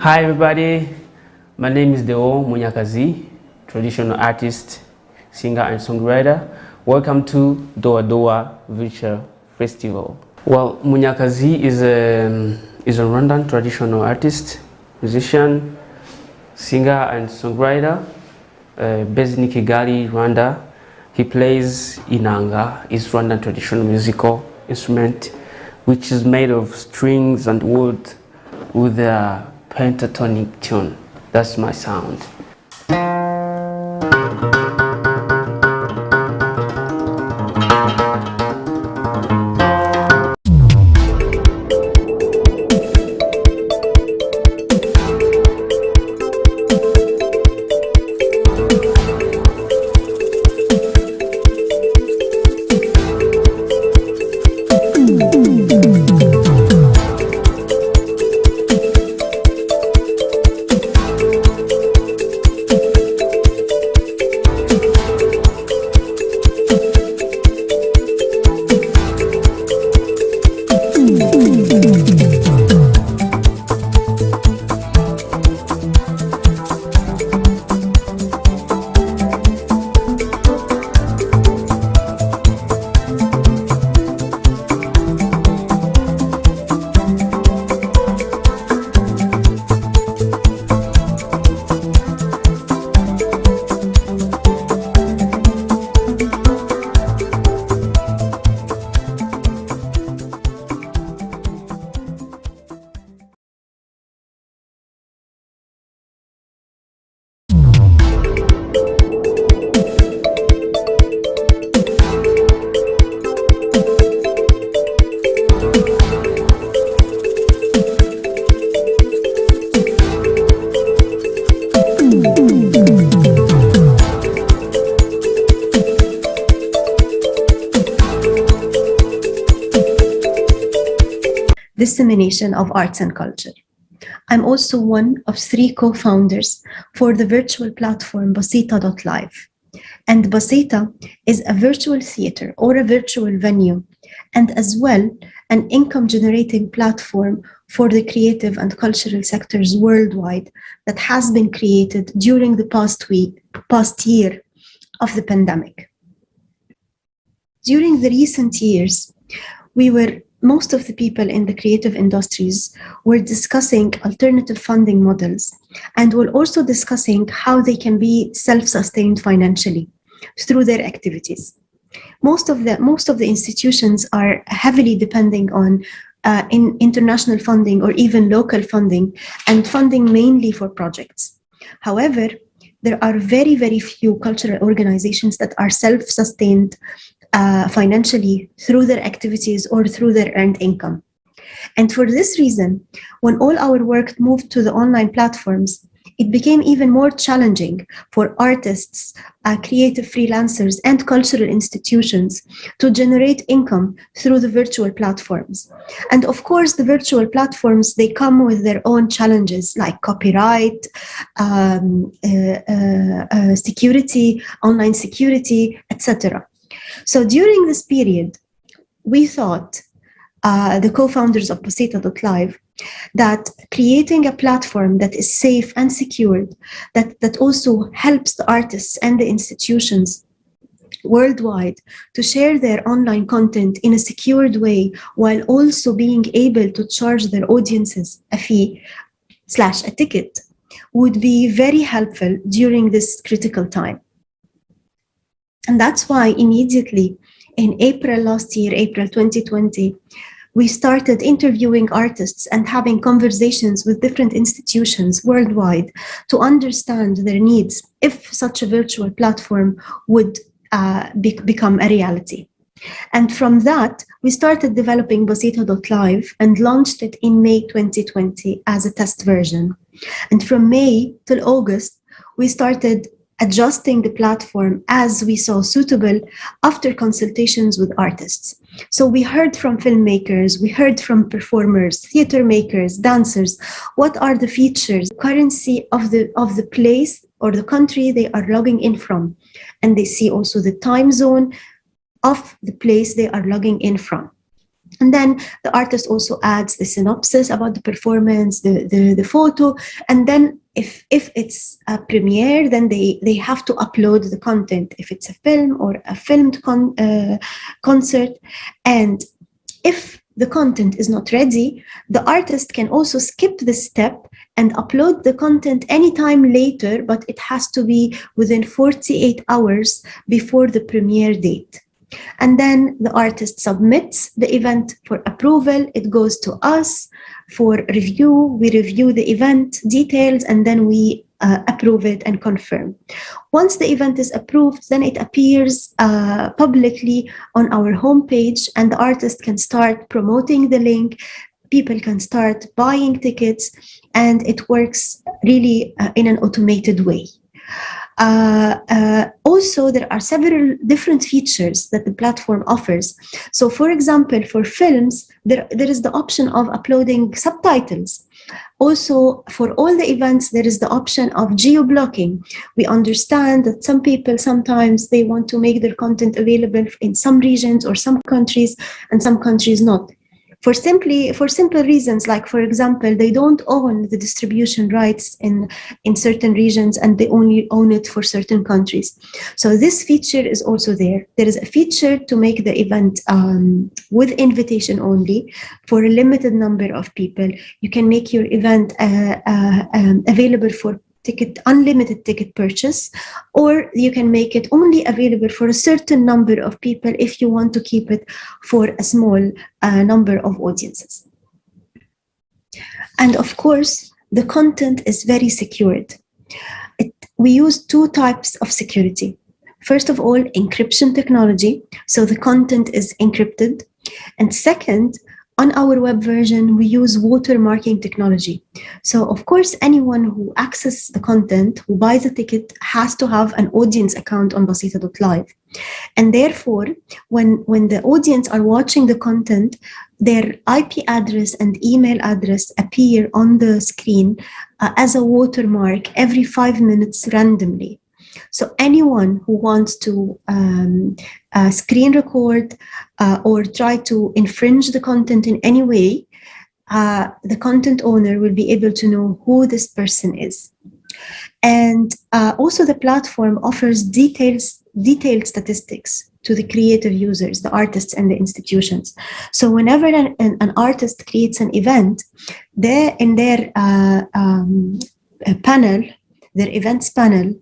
Hi everybody, my name is Deo, Munyakazi, traditional artist, singer and songwriter. Welcome to DOADOA Virtual Festival. Well, Munyakazi is a Rwandan traditional artist, musician, singer and songwriter, based in Kigali, Rwanda. He plays inanga, is Rwandan traditional musical instrument, which is made of strings and wood with a pentatonic tune. That's my sound. Dissemination of arts and culture. I'm also one of 3 co-founders for the virtual platform Basita.live. And Basita is a virtual theater or a virtual venue, and as well an income-generating platform for the creative and cultural sectors worldwide that has been created during the past year of the pandemic. During the recent years, most of the people in the creative industries were discussing alternative funding models and were also discussing how they can be self-sustained financially through their activities. Most of the institutions are heavily depending on international funding or even local funding, and funding mainly for projects. However, there are very, very few cultural organizations that are self-sustained financially through their activities or through their earned income. And for this reason, when all our work moved to the online platforms, it became even more challenging for artists, creative freelancers, and cultural institutions to generate income through the virtual platforms. And of course, the virtual platforms, they come with their own challenges like copyright, security, online security, etc. So during this period, we thought, the co-founders of Basita.live, that creating a platform that is safe and secured, that also helps the artists and the institutions worldwide to share their online content in a secured way, while also being able to charge their audiences a fee/a ticket, would be very helpful during this critical time. And that's why immediately in April last year, April 2020, we started interviewing artists and having conversations with different institutions worldwide to understand their needs if such a virtual platform would become a reality. And from that, we started developing Basita.live and launched it in May 2020 as a test version. And from May till August, we started adjusting the platform as we saw suitable after consultations with artists. So we heard from filmmakers, we heard from performers, theater makers, dancers, what are the features, currency of the place or the country they are logging in from. And they see also the time zone of the place they are logging in from. And then the artist also adds the synopsis about the performance, the photo. And then if it's a premiere, then they have to upload the content, if it's a film or a filmed concert. And if the content is not ready, the artist can also skip this step and upload the content anytime later, but it has to be within 48 hours before the premiere date. And then the artist submits the event for approval. It goes to us for review. We review the event details, and then we approve it and confirm. Once the event is approved, then it appears publicly on our homepage, and the artist can start promoting the link. People can start buying tickets, and it works really in an automated way. Also, there are several different features that the platform offers. So, for example, for films, there is the option of uploading subtitles. Also, for all the events, there is the option of geo-blocking. We understand that some people, sometimes they want to make their content available in some regions or some countries, and some countries not. For simple reasons, like, for example, they don't own the distribution rights in certain regions, and they only own it for certain countries. So this feature is also there. There is a feature to make the event with invitation only for a limited number of people. You can make your event available for unlimited ticket purchase, or you can make it only available for a certain number of people if you want to keep it for a small number of audiences. And of course, the content is very secured. We use two types of security. First of all, encryption technology, so the content is encrypted. And second, on our web version, we use watermarking technology. So, of course, anyone who accesses the content, who buys a ticket, has to have an audience account on Basita.live. And therefore, when the audience are watching the content, their IP address and email address appear on the screen as a watermark every 5 minutes randomly. So anyone who wants to screen record or try to infringe the content in any way, the content owner will be able to know who this person is. And also the platform offers detailed statistics to the creative users, the artists and the institutions. So whenever an artist creates an event, in their panel, their events panel,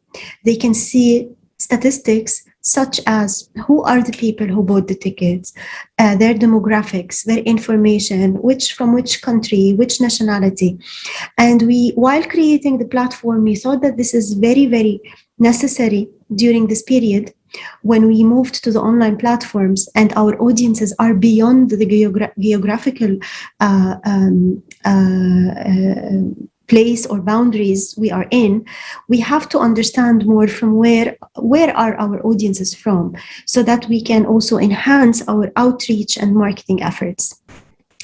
they can see statistics such as who are the people who bought the tickets, their demographics, their information, from which country, which nationality. And while creating the platform, we thought that this is very, very necessary during this period when we moved to the online platforms and our audiences are beyond the geographical place or boundaries we are in. We have to understand more from where are our audiences from, so that we can also enhance our outreach and marketing efforts.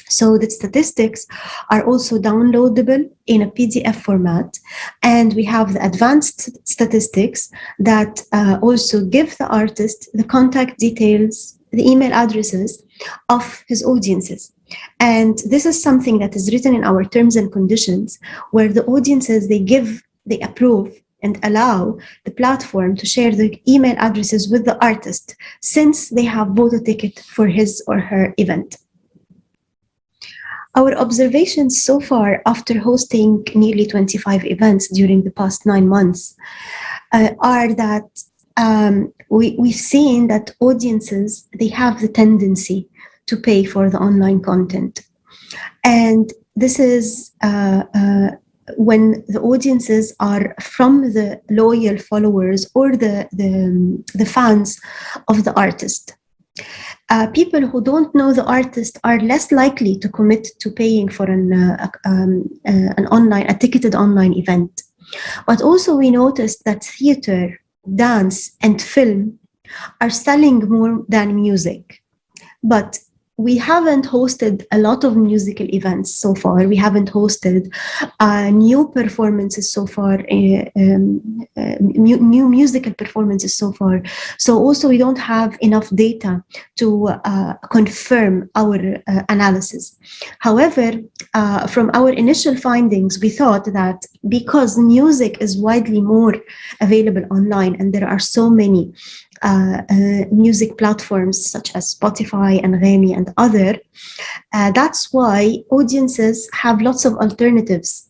So the statistics are also downloadable in a PDF format, and we have the advanced statistics that also give the artist the contact details, the email addresses of his audiences. And this is something that is written in our terms and conditions, where the audiences, they approve and allow the platform to share the email addresses with the artist, since they have bought a ticket for his or her event. Our observations so far, after hosting nearly 25 events during the past 9 months, are that we've seen that audiences, they have the tendency to pay for the online content. And this is when the audiences are from the loyal followers or the fans of the artist. People who don't know the artist are less likely to commit to paying for a ticketed online event. But also we noticed that theater, dance, and film are selling more than music. But we haven't hosted a lot of musical events so far. We haven't hosted new performances so far, new musical performances so far. So also we don't have enough data to confirm our analysis. However, from our initial findings, we thought that because music is widely more available online and there are so many music platforms such as Spotify and Remi and other, that's why audiences have lots of alternatives.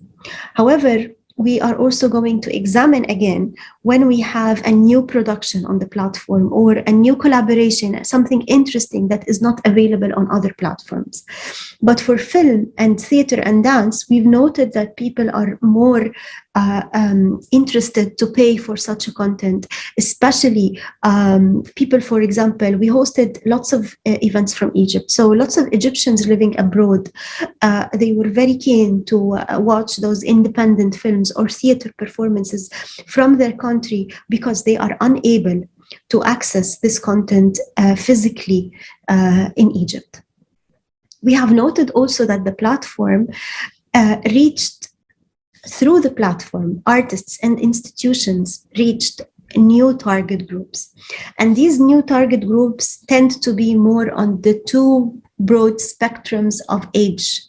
However, we are also going to examine again when we have a new production on the platform or a new collaboration, something interesting that is not available on other platforms. But for film and theater and dance, we've noted that people are more interested to pay for such a content, especially people, for example, we hosted lots of events from Egypt. So lots of Egyptians living abroad, they were very keen to watch those independent films or theater performances from their country because they are unable to access this content physically in Egypt. We have noted also that the platform through the platform, artists and institutions reached new target groups. And these new target groups tend to be more on the two broad spectrums of age.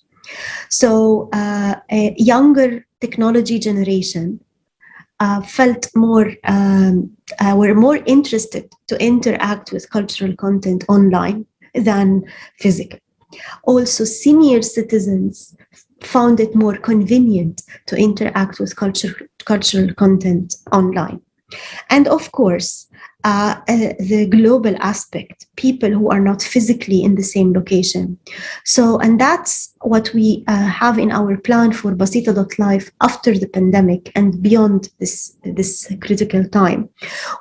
So a younger technology generation were more interested to interact with cultural content online than physical. Also, senior citizens found it more convenient to interact with cultural content online. And of course, the global aspect, people who are not physically in the same location. So, and that's what we have in our plan for Basita.life after the pandemic and beyond this critical time.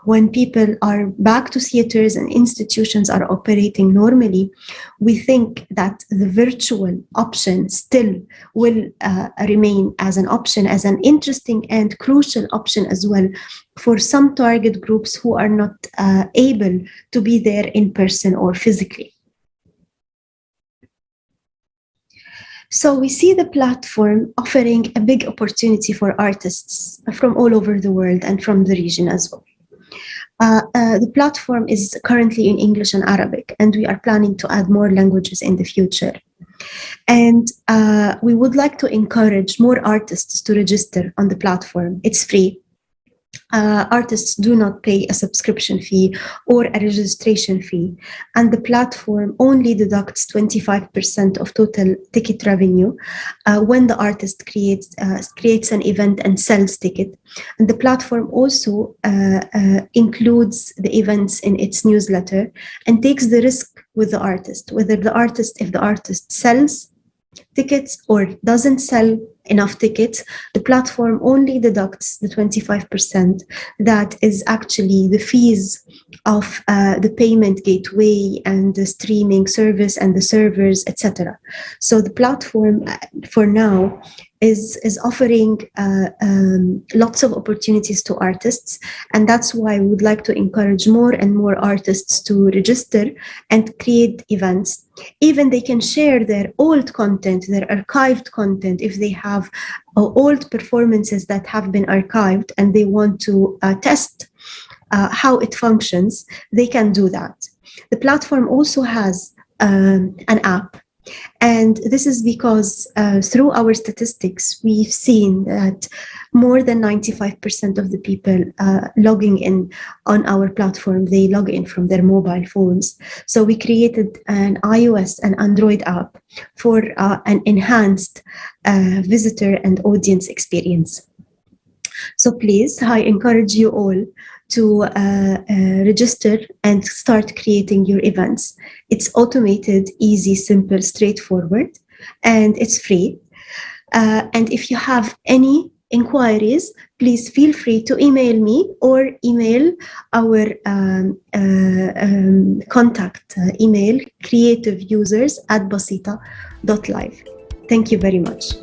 When people are back to theaters and institutions are operating normally, we think that the virtual option still will remain as an option, as an interesting and crucial option as well for some target groups who are not able to be there in person or physically. So we see the platform offering a big opportunity for artists from all over the world and from the region as well. The platform is currently in English and Arabic, and we are planning to add more languages in the future. And we would like to encourage more artists to register on the platform. It's free. Artists do not pay a subscription fee or a registration fee, and the platform only deducts 25% of total ticket revenue when the artist creates an event and sells ticket. And the platform also includes the events in its newsletter and takes the risk with the artist, if the artist sells tickets or doesn't sell enough tickets, the platform only deducts the 25% that is actually the fees of the payment gateway and the streaming service and the servers, etc. So the platform for now is offering lots of opportunities to artists, and that's why we would like to encourage more and more artists to register and create events. Even they can share their old content, their archived content, if they have old performances that have been archived and they want to test how it functions, they can do that. The platform also has an app. And this is because through our statistics, we've seen that more than 95% of the people logging in on our platform, they log in from their mobile phones. So we created an iOS and Android app for an enhanced visitor and audience experience. So please, I encourage you all to register and start creating your events. It's automated, easy, simple, straightforward, and it's free. And if you have any inquiries, please feel free to email me or email our contact email, creativeusers@basita.live. Thank you very much.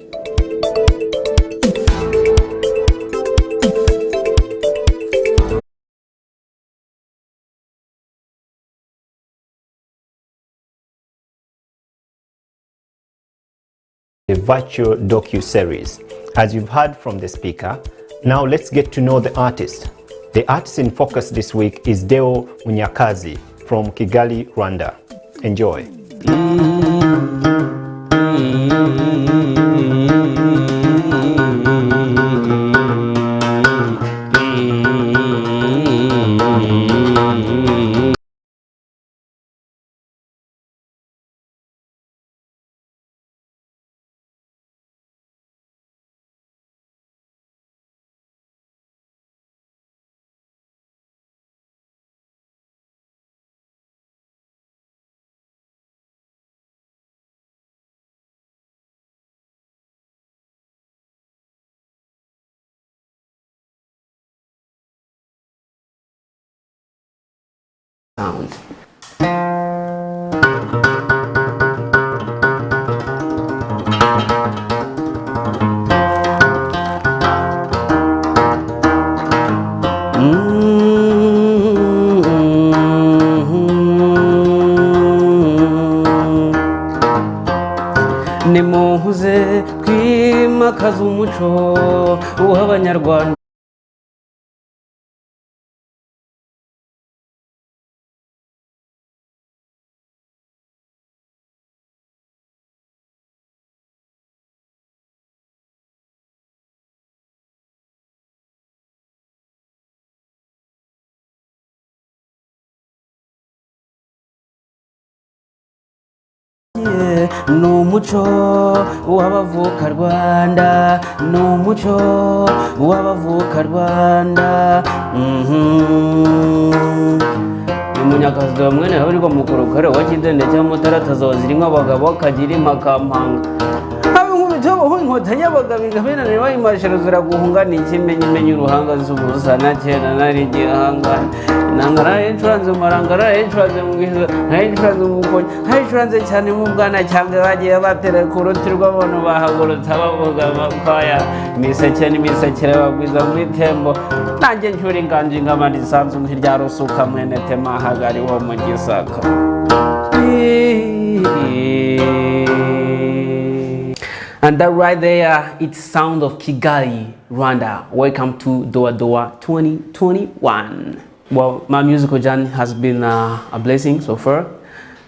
a virtual docu-series. As you've heard from the speaker, now let's get to know the artist. The artist in focus this week is Deo Munyakazi from Kigali, Rwanda. Enjoy. Sound. Nimuhuze kwimakaza umuco w'abanyarwanda. Numuco w'abavuka Rwanda, numuco w'abavuka Rwanda. Munyakazi Deo mwene habarirwa mukuru kare wakidende cy'amutarataza wazirimo abagabo kagira impakampanga. Aho inkotanyi y'abagabo ingabene bayimashira ziraguhunga n'ikimenyimenyi uruhanga z'ubusa na cyera nari gihangana nangara entrance marangara entrance mwiza entrance mukonyi entrance cyane mu bwana cyangwa bagiye batera ku ruti rw'abantu bahagurutse bavuga bakwaya miseke n'imiseke bagwiza muri tembo nanjye ncyura inganje ngabandi sanzu nk'irya rusuka mwene tema hagari wo mu gisaka. And that right there, it's sound of Kigali, Rwanda. Welcome to DOADOA 2021. Well, my musical journey has been a blessing so far,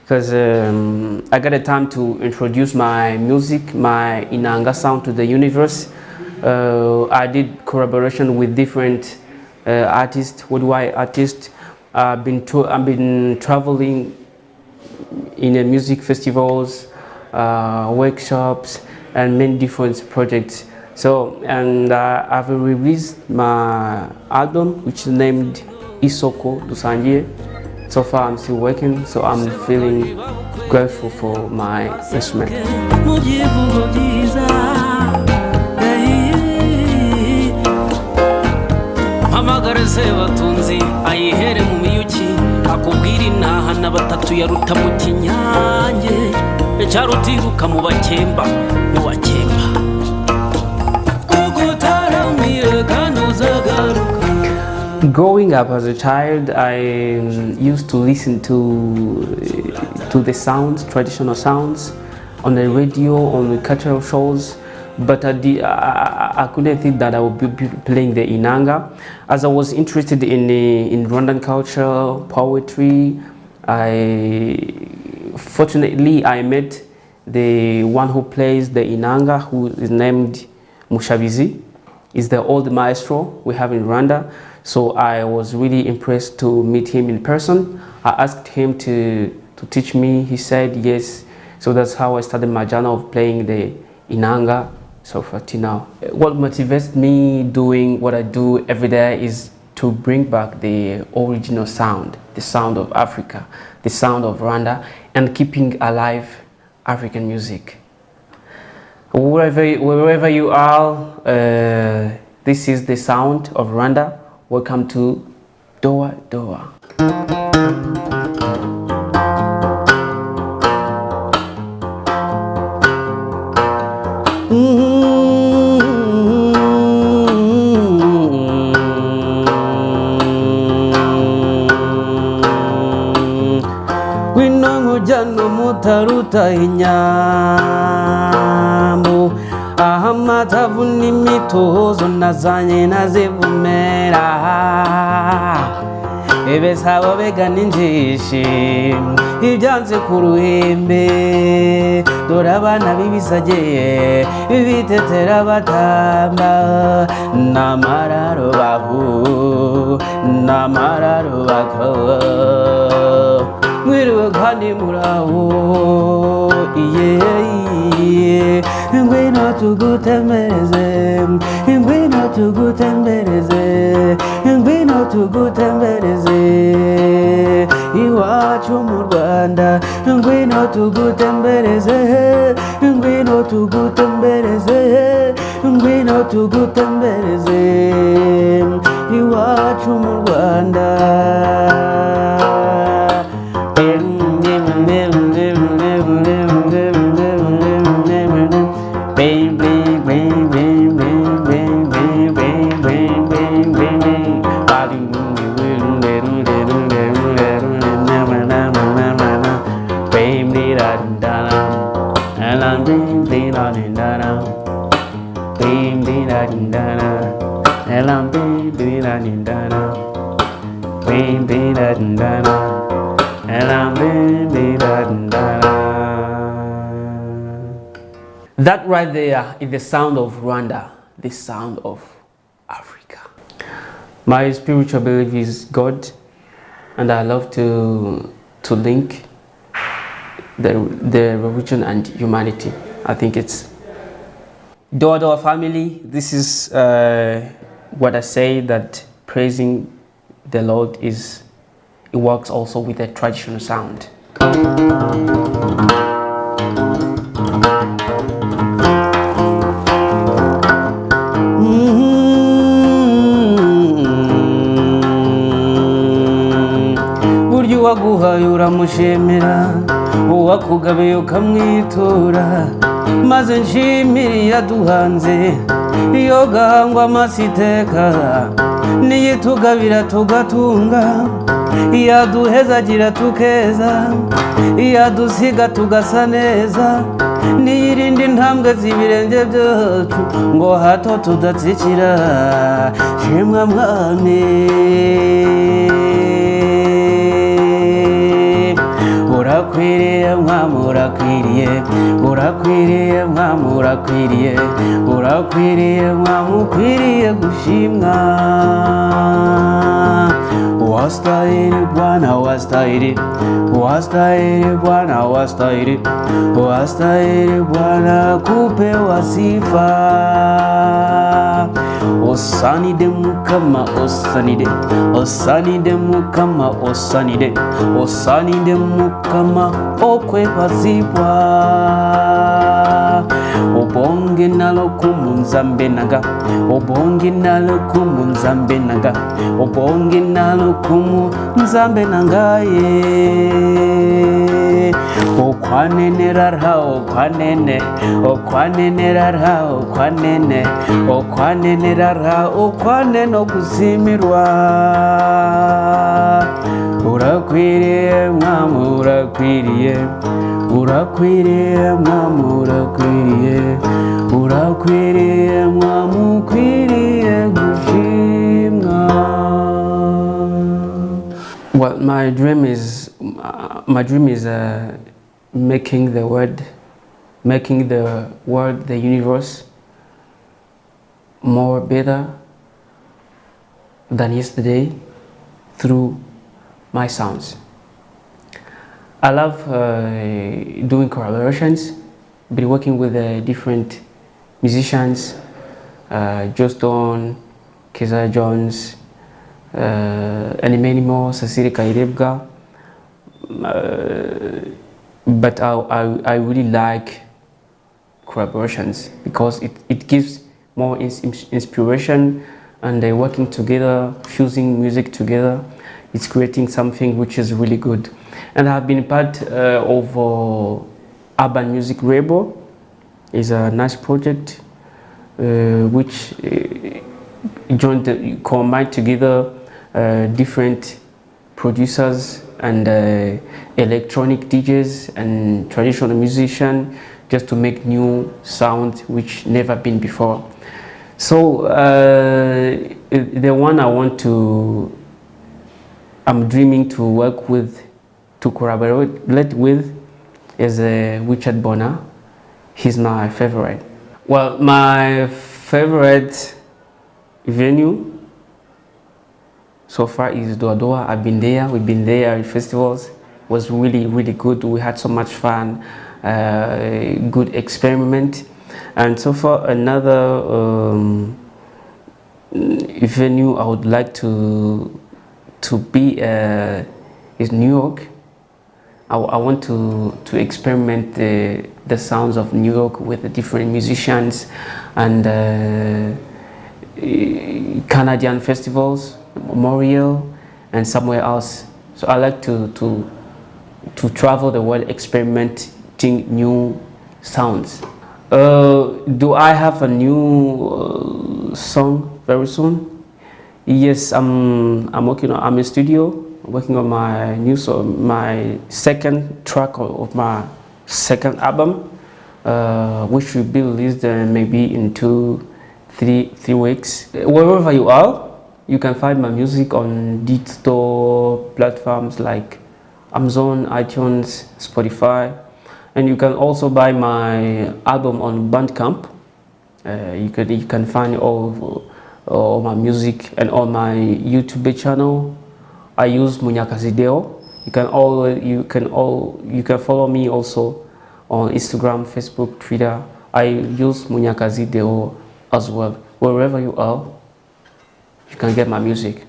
because I got a time to introduce my music, my Inanga sound to the universe. I did collaboration with different artists, worldwide artists. I've been traveling in music festivals, workshops, and many different projects. So, and I've released my album, which is named Isoko Dusangiye. So far, I'm still working, so I'm feeling grateful for my instrument. Growing up as a child, I used to listen to the sounds, traditional sounds, on the radio, on the cultural shows, but I couldn't think that I would be playing the Inanga. As I was interested in Rwandan culture, poetry, fortunately I met the one who plays the Inanga, who is named Mushabizi. Is the old maestro we have in Rwanda. So I was really impressed to meet him in person. I asked him to teach me. He said yes. So that's how I started my journey of playing the Inanga. So for now, what motivates me doing what I do every day is to bring back the original sound, the sound of Africa, the sound of Rwanda, and keeping alive African music. Wherever you are, this is the sound of Rwanda. Welcome to DOADOA. Winongo jano mutaruta inyambo amatavu n'imitozo nazanye nazivumera ebesabo begana injishi ibyanze ku ruhembe dore abana b'ibisage bitetera batamba n'amararo bahu n'amararo bakawa mwiriwe kandi muraho iye ngwino tugutembereze ngwino tugutembereze ngwino tugutembereze iwacu mu Rwanda ngwino tugutembereze ngwino tugutembereze ngwino tugutembereze iwacu mu Rwanda That right there is the sound of Rwanda, the sound of Africa. My spiritual belief is God, and I love to link the religion and humanity. I think it's DOADOA family. This is what I say, that praising the Lord it works also with a traditional sound. Burya uwaguhaye uramushimira, uwakugabiye ukamwitura, maze nshimire yaduhanze iyo gahangwa amasiteka niyitugabira tugatunga, yaduhezagira tukeza, yadusiga tugasa neza, niyirinda intambwe z'ibirenge byacu ngo hato tudatsikira. Shimwa mwami, urakwiriye mwami, urakwiriye, urakwiriye mwami, urakwiriye, urakwiriye mwami, ukwiriye gushimwa. Wastahili Bwana, wastahili, wastahili Bwana, wastahili, wastahili Bwana kupewa sifa. Osanide mukama, osanide, osanide mukama, osanide, osanide mukama okwebazibwa. Obonge nalo kumunzambe naga, obonge nalo kumunzambe naga, obonge nalo kumunzambe nangaye. Okwanene rarha, okwanene, okwanene rarha, okwanene, okwanene rarha, okwanene okuzimirwa. Urakwiriye mwami, urakwiriye, urakwiriye mwami, urakwiriye, urakwiriye mwami, ukwiriye gushimwa. Well, my dream is making the world, the universe more better than yesterday through my sounds. I love doing collaborations, been working with different musicians, Joston, Keza Jones, and many more, Cecilia Kairebga. But I really like collaborations because it gives more inspiration, and working together, fusing music together, it's creating something which is really good. And I've been part of Urban Music Label. It's a nice project which combined together different producers and electronic DJs and traditional musicians just to make new sounds which never been before. So the one I'm dreaming to work with, to collaborate with, is Richard Bonner. He's my favorite. Well, my favorite venue so far is DOADOA. I've been there. We've been there at festivals. It was really, really good. We had so much fun. Good experiment. And so far, another venue I would like to be is New York. I want to experiment the sounds of New York with the different musicians and Canadian festivals, Memorial, and somewhere else. So I like to travel the world experimenting new sounds. Do I have a new song very soon? Yes, I'm working on. I'm in studio working on my new song, my second track of my second album, which will be released maybe in 2-3 weeks. Wherever you are, you can find my music on digital platforms like Amazon, iTunes, Spotify, and you can also buy my album on Bandcamp. You can find all my music, and on my YouTube channel I use Munyakazi Deo. You can follow me also on Instagram, Facebook, Twitter. I use Munyakazi Deo as well. Wherever you are, you can get my music.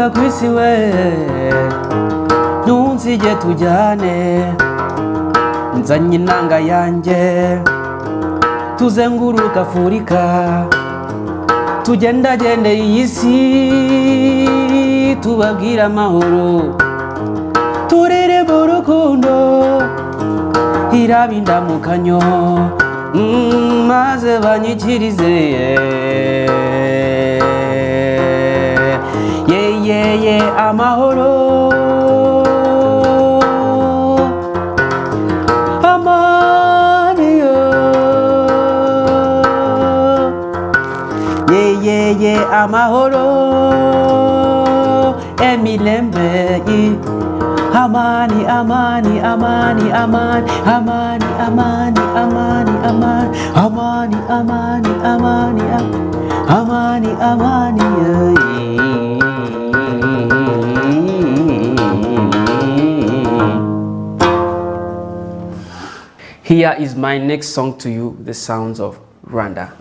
Kwisiwe nunzige tujyane nzanye inanga yanjye tuzenguruka Afurika tugendagende iyi si tubabwira amahoro turerebe urukundo iraba indamukanyo maze banyikirize ye amahoro amani yo ye amahoro emilembe amani amani amani amani amani amani amani amani amani amani amani amani amani Here is my next song to you, the sounds of Rwanda.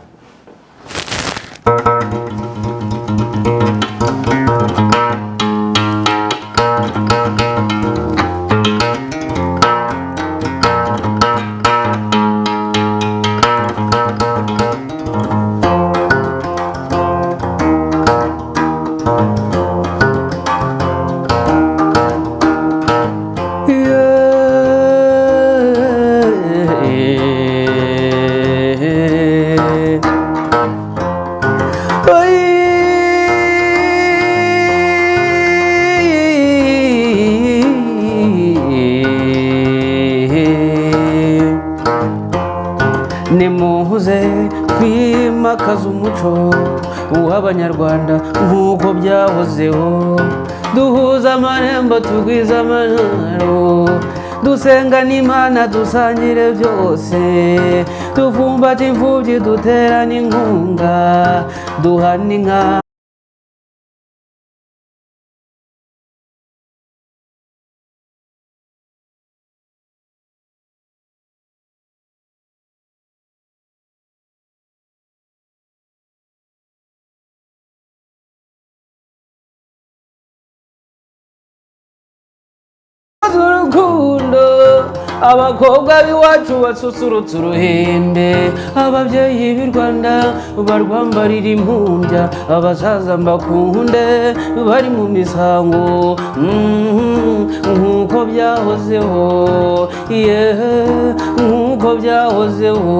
Nimuze twimakaza umuco w'Abanyarwanda nk'uko byahozeho, duhuza amarembo tugwiza amahoro, dusenga n'Imana dusangire byose, tuvumbata imfubyi duterana inkunga, duhana inka. Abakobwa b'iwacu basusurutsa uruhembe, ababyeyi b'i Rwanda barwambarira impumbya, abasaza mbakunde bari mu misango nk'uko byahozeho, yeah, nk'uko byahozeho,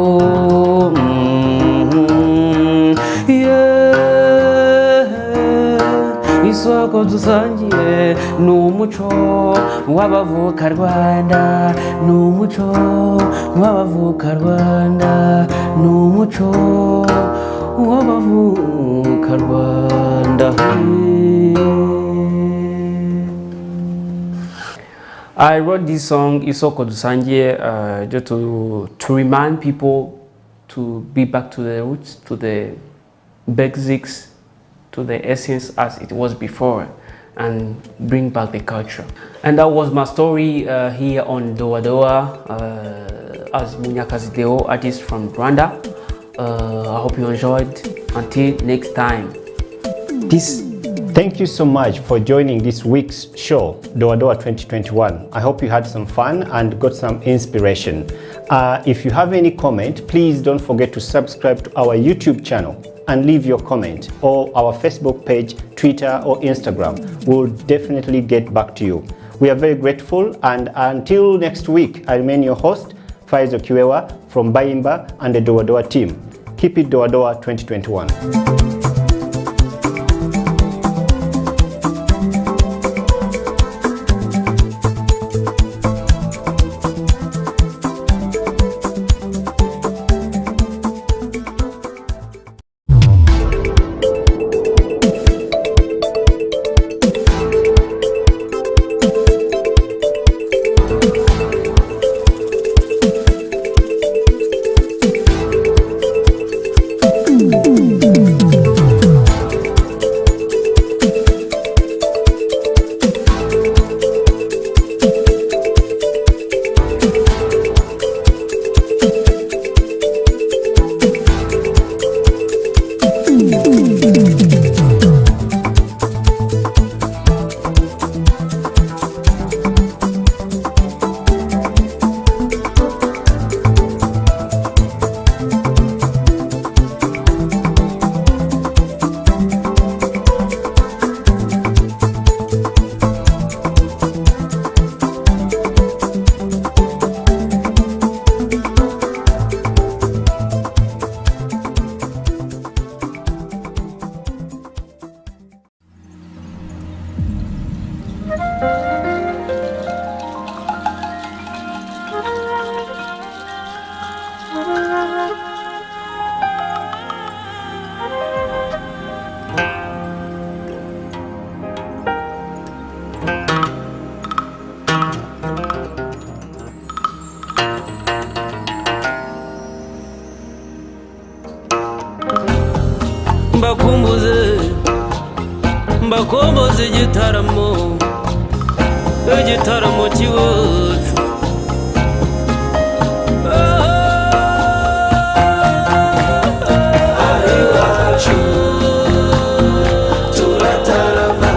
yeah. Isoko dusangiye ni umuco w'abavuka Rwanda, ni umuco w'abavuka Rwanda, ni umuco w'abavuka Rwanda. I wrote this song Isoko Dusangiye just to remind people to be back to the roots, to the basics, to the essence as it was before, and bring back the culture. And that was my story here on DOADOA as Munyakazi Deo, artist from Rwanda. I hope you enjoyed. Until next time. Thank you so much for joining this week's show, DOADOA 2021. I hope you had some fun and got some inspiration. If you have any comment, please don't forget to subscribe to our YouTube channel and leave your comment, or our Facebook page, Twitter or Instagram. We'll definitely get back to you. We are very grateful, and until next week, I remain your host, Faizo Kiwewa from Bayimba and the DOADOA team. Keep it DOADOA 2021. mbakomboze igitaramo cy'iwacu. Iwacu turatarama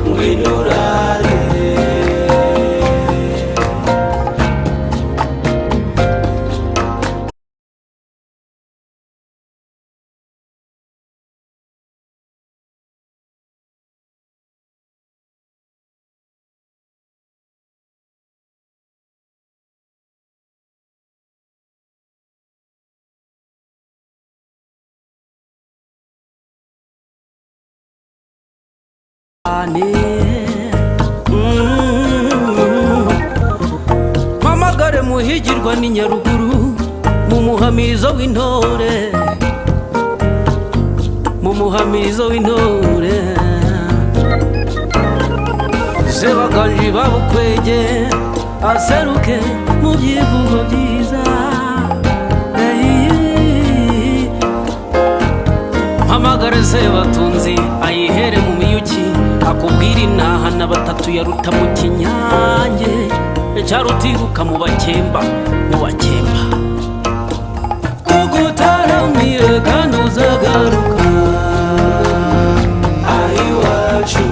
ngwino urare, mpamagare muhigirwa ni Nyaruguru mu muhamirizo w'intore, mu muhamirizo w'intore, Sebaganji babukwege aseruke mu byivugo byiza. Mpamagare Sebatunzi ayihere mu miyuki, akubwira inaha na batatu yaruta mu kinyange, cyarutiruka mu bakemba, mu bakemba. Tugutaramiye kandi uzagaruka, iwacu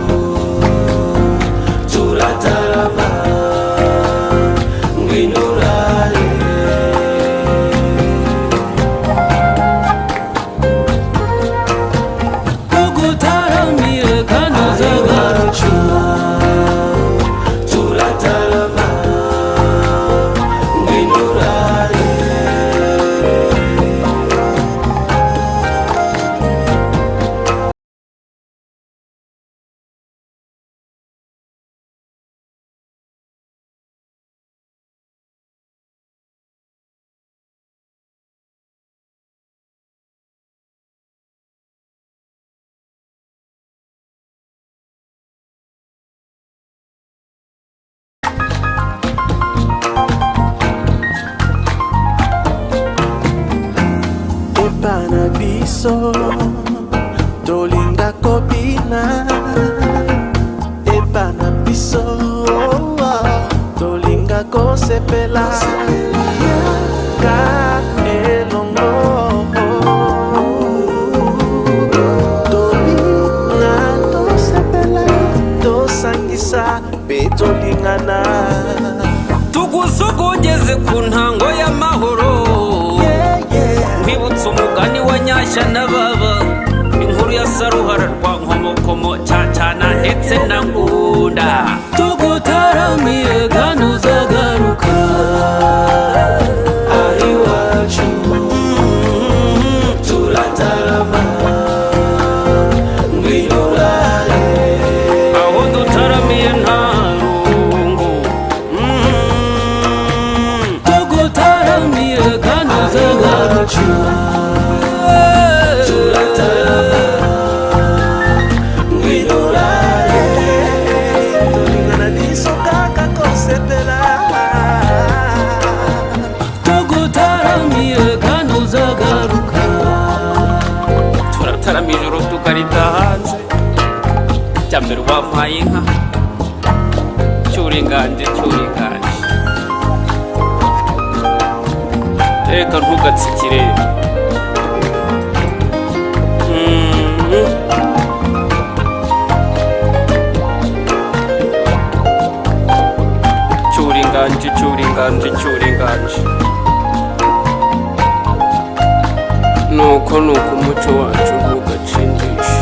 turatarama ngwino urare, tugutaramire biso tolinga kobina epana biso tolinga kosepela ka elongo tolinga tosepela tosangisa betolingana tugusogongeze ku ntango y'amahoro nkwibutsa umugani wa nyashya na baba inkuru ya saruhara rwa nkomokomo cyacana ndetse na ngunda tugutaramiye kandi uzagaruka ari wacu turatarama ngwirurare aho dutaramiye nta rungu tugutaramiye kandi uzagaruka turataramiye ijoro tukarita hanze cyambere wampaye inka cyuringanje reka ntugatsikire cyuringanje nuko umuco wacu ntugacindishe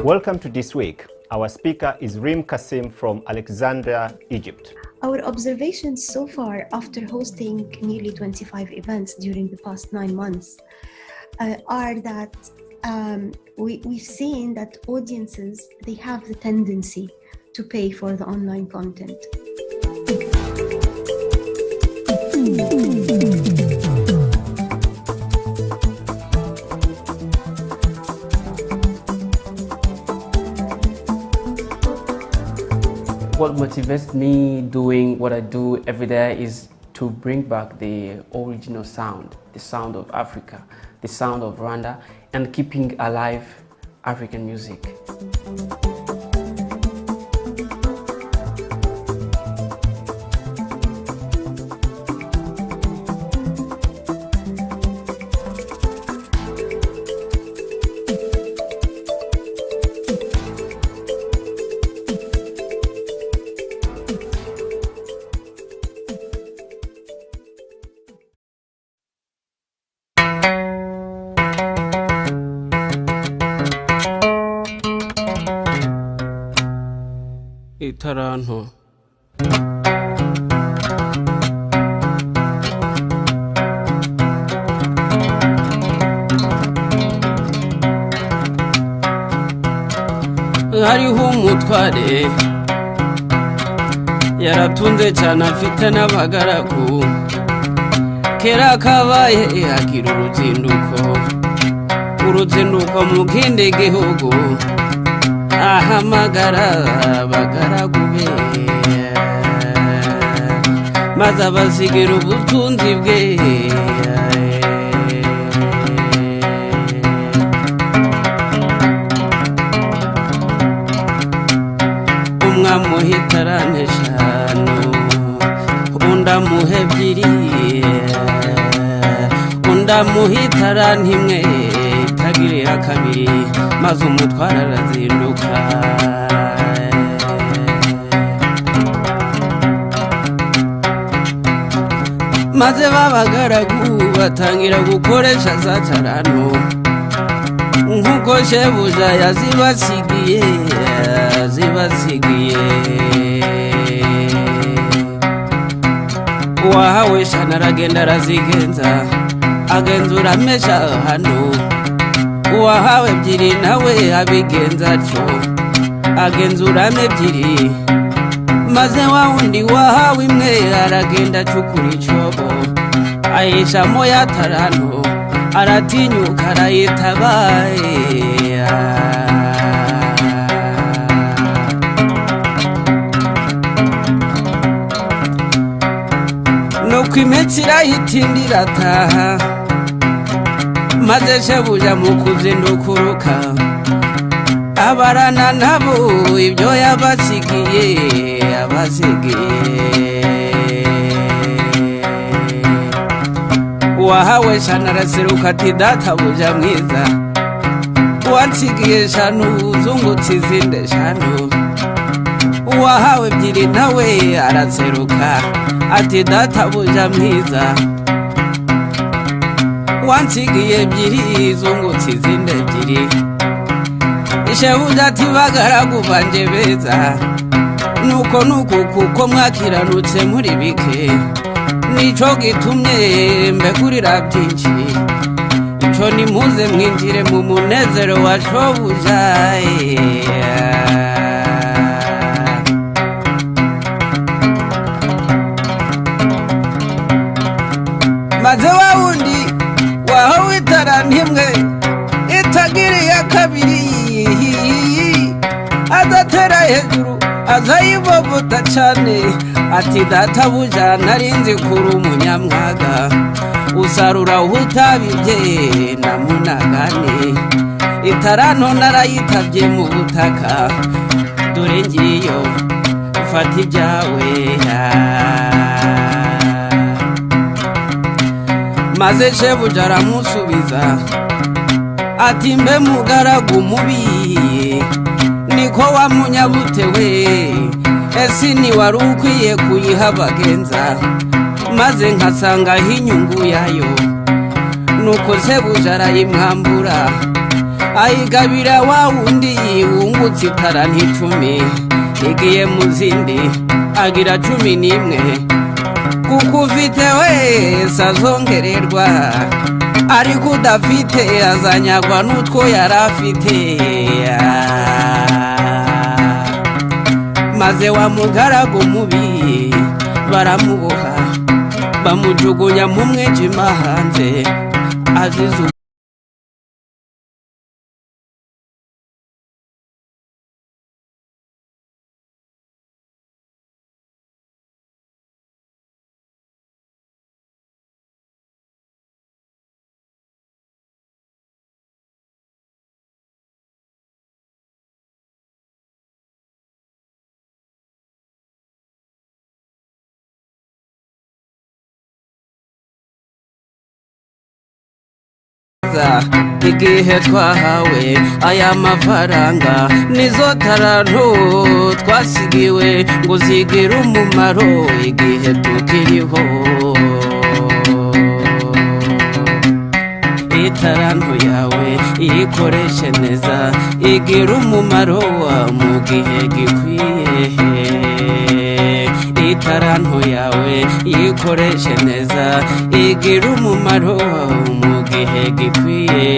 Welcome to This Week. Our speaker is Reem Kassem from Alexandria, Egypt. Our observations so far after hosting nearly 25 events during the past 9 months are that we've seen that audiences, they have the tendency to pay for the online content. What motivates me doing what I do every day is to bring back the original sound, the sound of Africa, the sound of Rwanda, and keeping alive African music. Itaranto hariho umutware yaratunze cyane afite n'abagaragu kera kabaye agira uruzinduko mu kindi gihugu ahamagara abagaragu be maze abasigira ubutunzi bwe umwamuha itarane eshanu undi amuha ebyiri undi amuha itarane imwe itagirira kabiri maze umutwara arazinduka maze babagaragu batangira gukoresha za tarano nk'uko shebuja yazibasigiye uwahawe shana aragenda arazigenza agenzura amesha hano uwahawe ebyiri nawe abigenza atyo agenzura ebyiri maze wa wundi wahawe imwe aragenda acukura icobo ayishamo yataranto aratinyuka arayitabaye. nuko imetsi irayitindira ataha maze shebuja mu kuzindukuruka abarana nabo ibyo yabasigiye wahawe shana araseruka ati databuja mwiza wansigiye shanu uzungutse izindi shanu. wahawe ebyiri nawe araseruka ati databuja mwiza wansigiye ebyiri zungutse izindi ebyiri. shebuja ati bagaragu banje beza nuko kuko mwakiranutse muri bike nico gitumye mbekurira byinshi ico nimuze mwinjire mu munezero wa shobuja. maze wa wundi wahawe itaranti imwe itagira iya kabiri adatera hejuru azayivovota cane ati databuja narinzi kuri umunyamwaga usarura utabibye na munagane itaranto narayitavye mu butaka dore ngiyo ufata ibyawe. maze shebuja aramusubiza ati mbe mugaragu mubi niko wamunyabutewe esi ni wari ukwiye kuyiha abagenza maze nkasangaho inyungu yayo. nuko shebuja arayimwambura ayigabira wa wundi wungutse itaranti 10 igiye mu zindi agira 11 kuko ufite wese azongererwa ariko udafite azanyagwa n'utwo yari afite. maze wa mugaragu mubi baramuboha bamujugunya mu mwijima hanze azizu. igihe twahawe aya mafaranga nizo taranto twasigiwe ngo zigire umumaro igihe tukiriho. itaranto yawe iyikoreshe neza igira umumaro mu gihe gikwiye. itaranto yawe iyikoreshe neza igira umumaro mu gihe gikwiye.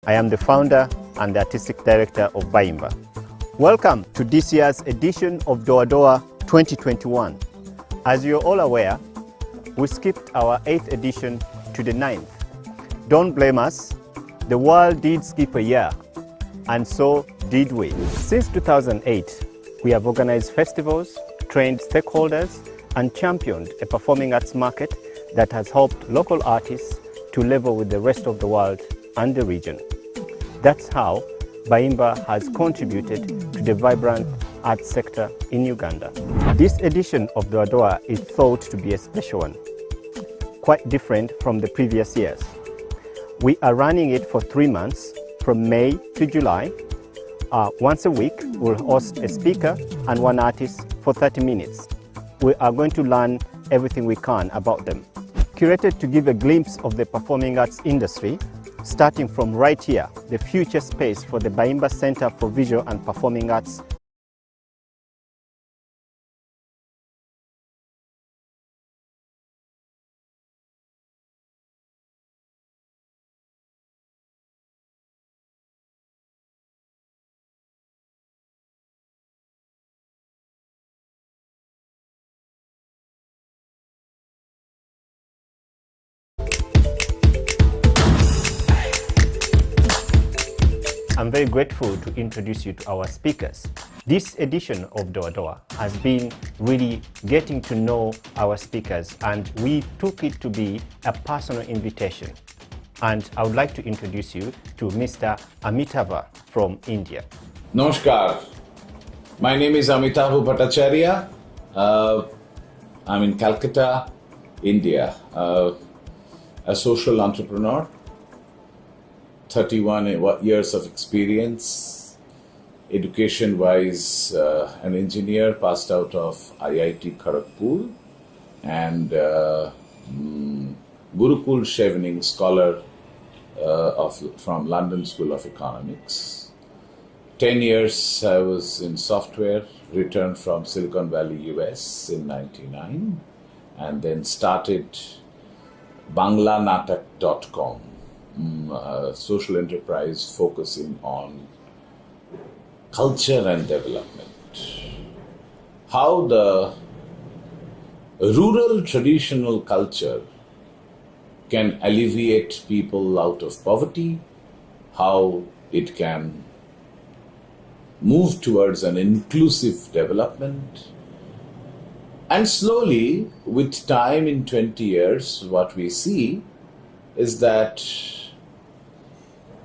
I am the founder and the artistic director of Baimba. Welcome to this year's edition of DOADOA 2021. As you're all aware, we skipped our 8th edition to the 9th. Don't blame us, the world did skip a year, and so did we. Since 2008, we have organized festivals, trained stakeholders, and championed a performing arts market that has helped local artists to level with the rest of the world and the region. That's how Baimba has contributed to the vibrant arts sector in Uganda. This edition of DOADOA is thought to be a special one, quite different from the previous years. We are running it for 3 months, from May to July. Once a week, we'll host a speaker and one artist for 30 minutes. We are going to learn everything we can about them. Curated to give a glimpse of the performing arts industry, starting from right here, the future space for the Baimba Center for Visual and Performing Arts. I'm very grateful to introduce you to our speakers. This edition of DOADOA has been really getting to know our speakers, and we took it to be a personal invitation. And I would like to introduce you to Mr. Amitava from India. Namaskar. My name is Amitav Bhattacharya. I'm in Calcutta, India. A social entrepreneur. 31 years of experience, education-wise an engineer, passed out of IIT Kharagpur, and Gurukul Chevening scholar from London School of Economics. 10 years I was in software, returned from Silicon Valley, US in 99, and then started banglanatak.com. Social enterprise focusing on culture and development. How the rural traditional culture can alleviate people out of poverty, how it can move towards an inclusive development. And slowly, with time in 20 years, what we see is that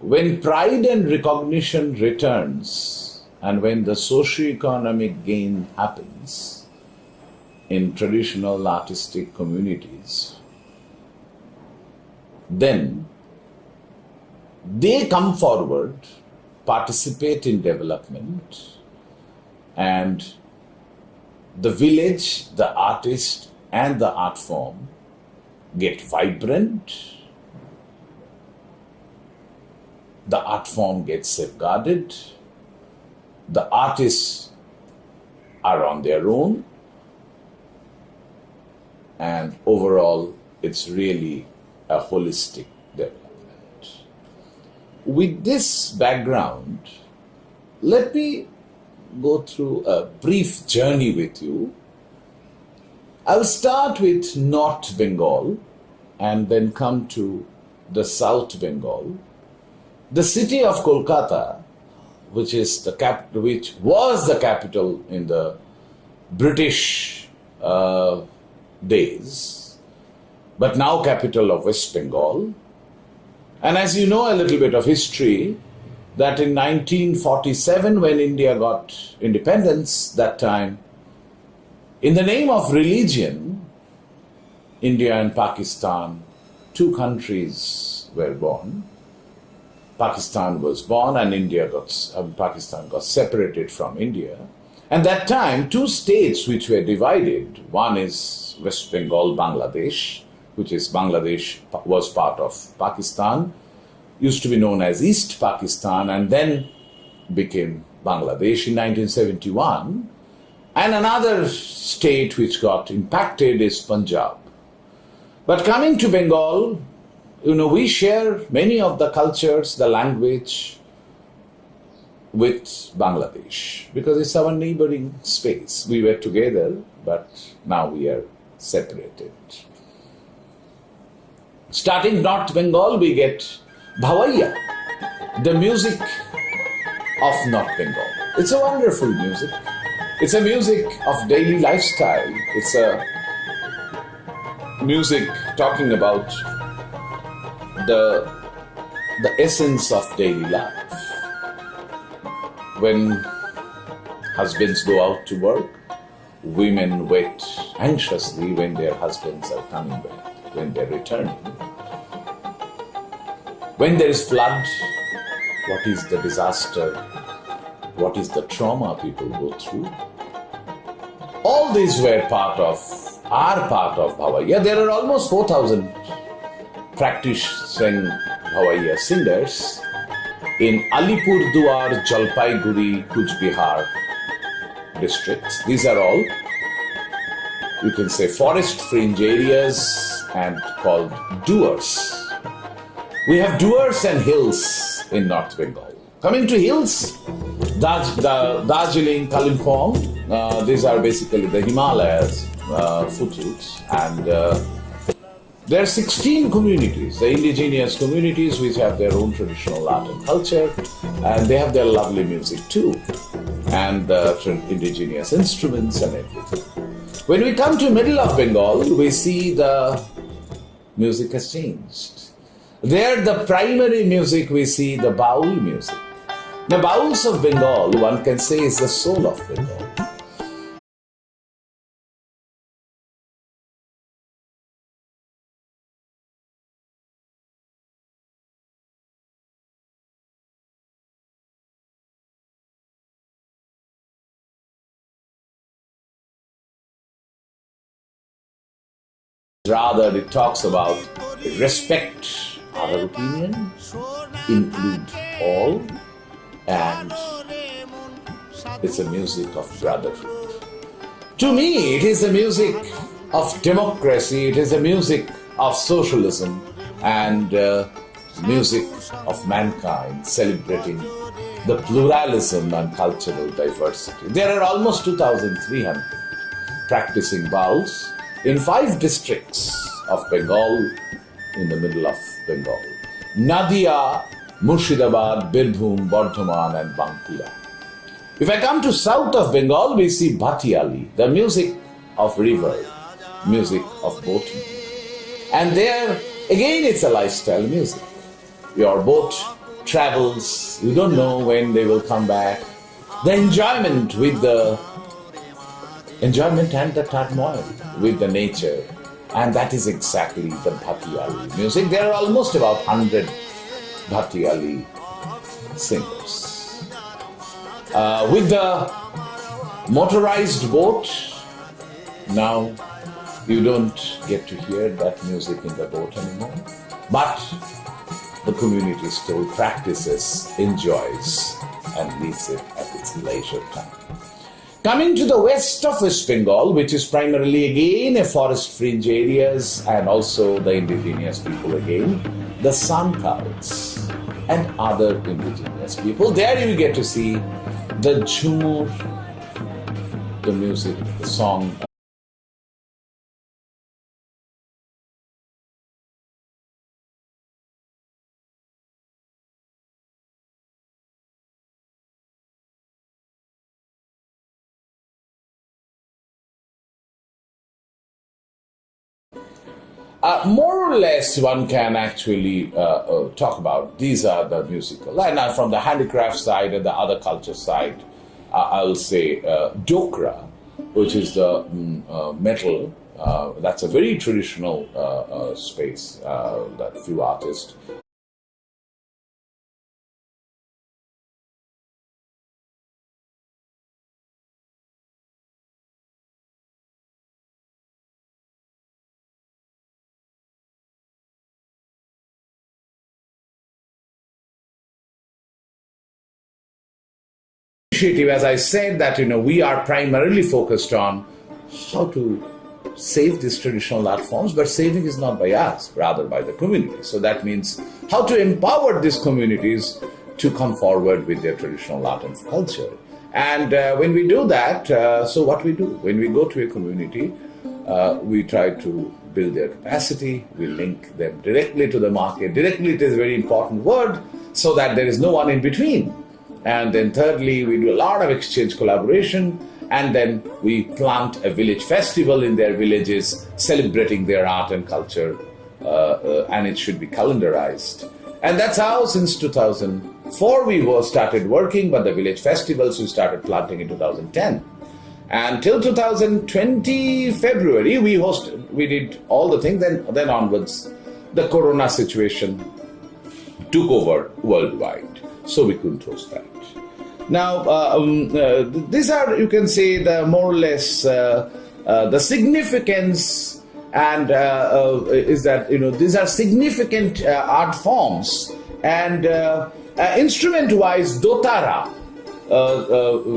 when pride and recognition returns, and when the socio-economic gain happens in traditional artistic communities, then they come forward, participate in development, and the village, the artist, and the art form get vibrant. The art form gets safeguarded, the artists are on their own, and overall it's really a holistic development. With this background, let me go through a brief journey with you. I'll start with North Bengal and then come to the South Bengal. The city of Kolkata, which was the capital in the British days, but now capital of West Bengal. And as you know a little bit of history, that in 1947, when India got independence, that time, in the name of religion, India and Pakistan, two countries were born. Pakistan was born and Pakistan got separated from India. And that time, two states which were divided, one is West Bengal, Bangladesh, which is Bangladesh was part of Pakistan, used to be known as East Pakistan, and then became Bangladesh in 1971. And another state which got impacted is Punjab. But coming to Bengal, we share many of the cultures, the language with Bangladesh because it's our neighboring space. We were together, but now we are separated. Starting North Bengal, we get Bhawaiya, the music of North Bengal. It's a wonderful music. It's a music of daily lifestyle. It's a music talking about the essence of daily life. When husbands go out to work, women wait anxiously when their husbands are coming back, when they're returning. When there is flood, what is the disaster? What is the trauma people go through? All these are part of Bhawaiya. There are almost 4,000 practicing Bhawaiya singers in Alipurduar, Jalpaiguri, Kuch Bihar districts. These are all, you can say, forest fringe areas and called duars. We have duars and hills in North Bengal. Coming to hills, the Darjeeling, Kalimpong, these are basically the Himalayas, foothills, and there are 16 communities, the indigenous communities which have their own traditional art and culture, and they have their lovely music too, and indigenous instruments and everything. When we come to middle of Bengal, we see the music has changed. There, the primary music we see the baul music. The bauls of Bengal, one can say, is the soul of Bengal. Rather, it talks about respect other opinion, include all, and it's a music of brotherhood. To me, it is a music of democracy, it is a music of socialism, and music of mankind celebrating the pluralism and cultural diversity. There are almost 2,300 practicing bauls in 5 districts of Bengal, in the middle of Bengal: Nadia, Murshidabad, Birbhum, Bardhaman and Bankura. If I come to south of Bengal, we see Bhatiali, the music of river, music of boating. And there, again, it's a lifestyle music. Your boat travels, you don't know when they will come back. The enjoyment and the turmoil with the nature. And that is exactly the Bhatiali music. There are almost about 100 Bhatiali singers. With the motorized boat, now you don't get to hear that music in the boat anymore. But the community still practices, enjoys, and leaves it at its leisure time. Coming to the west of West Bengal, which is primarily again a forest fringe areas and also the indigenous people again, the Santals and other indigenous people. There you get to see the Jhumur, the music, the song. More or less, one can actually talk about these are the musical. And from the handicraft side and the other culture side, I'll say Dokra, which is the metal. That's a very traditional space that few artists. As I said, that we are primarily focused on how to save these traditional art forms, but saving is not by us, rather by the community. So that means how to empower these communities to come forward with their traditional art and culture. And when we do that, so what we do? When we go to a community, we try to build their capacity, we link them directly to the market. Directly, it is a very important word, so that there is no one in between. And then thirdly, we do a lot of exchange collaboration, and then we plant a village festival in their villages, celebrating their art and culture, and it should be calendarized. And that's how, since 2004, we started working, but the village festivals we started planting in 2010. And till 2020 February, we did all the things. Then onwards, the Corona situation took over worldwide, so we couldn't host that. Now, these are, you can say, the more or less the significance, and is that, these are significant art forms. And instrument-wise, dotara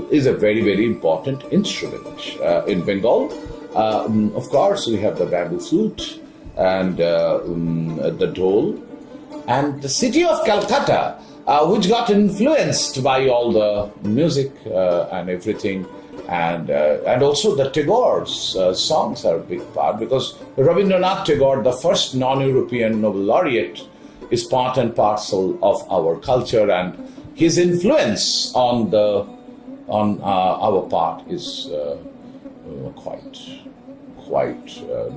is a very, very important instrument in Bengal. Of course, we have the bamboo flute and the dhol, and the city of Calcutta, which got influenced by all the music and everything, and also the Tagore's songs are a big part, because Rabindranath Tagore, the first non-European Nobel laureate, is part and parcel of our culture, and his influence on our part is quite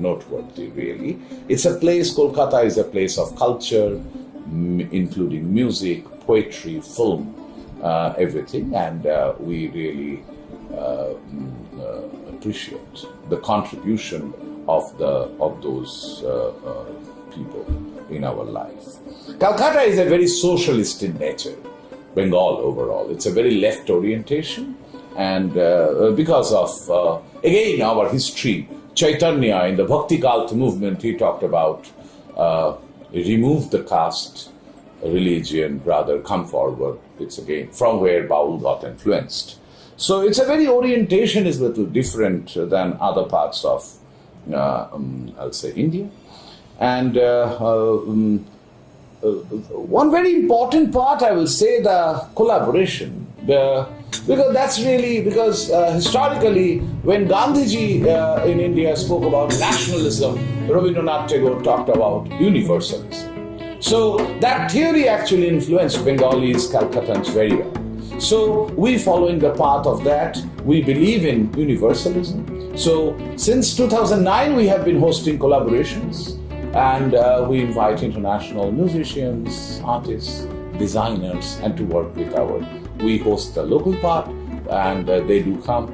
noteworthy, really. It's a place, Kolkata is a place of culture, including music, poetry, film, everything, and we really appreciate the contribution of those people in our life. Calcutta is a very socialist in nature. Bengal overall, it's a very left orientation, and because of again our history, Chaitanya in the Bhakti Cult movement, he talked about remove the caste religion, rather come forward. It's again from where Baul got influenced. So it's a very orientation is a little different than other parts of I'll say India. And one very important part, I will say, the collaboration. Because that's really, because historically, when Gandhiji in India spoke about nationalism, Rabindranath Tagore talked about universalism. So that theory actually influenced Bengalis, Calcuttans very well. So we, following the path of that, we believe in universalism. So since 2009, we have been hosting collaborations, and we invite international musicians, artists, designers, and to work with we host the local part, and they do come.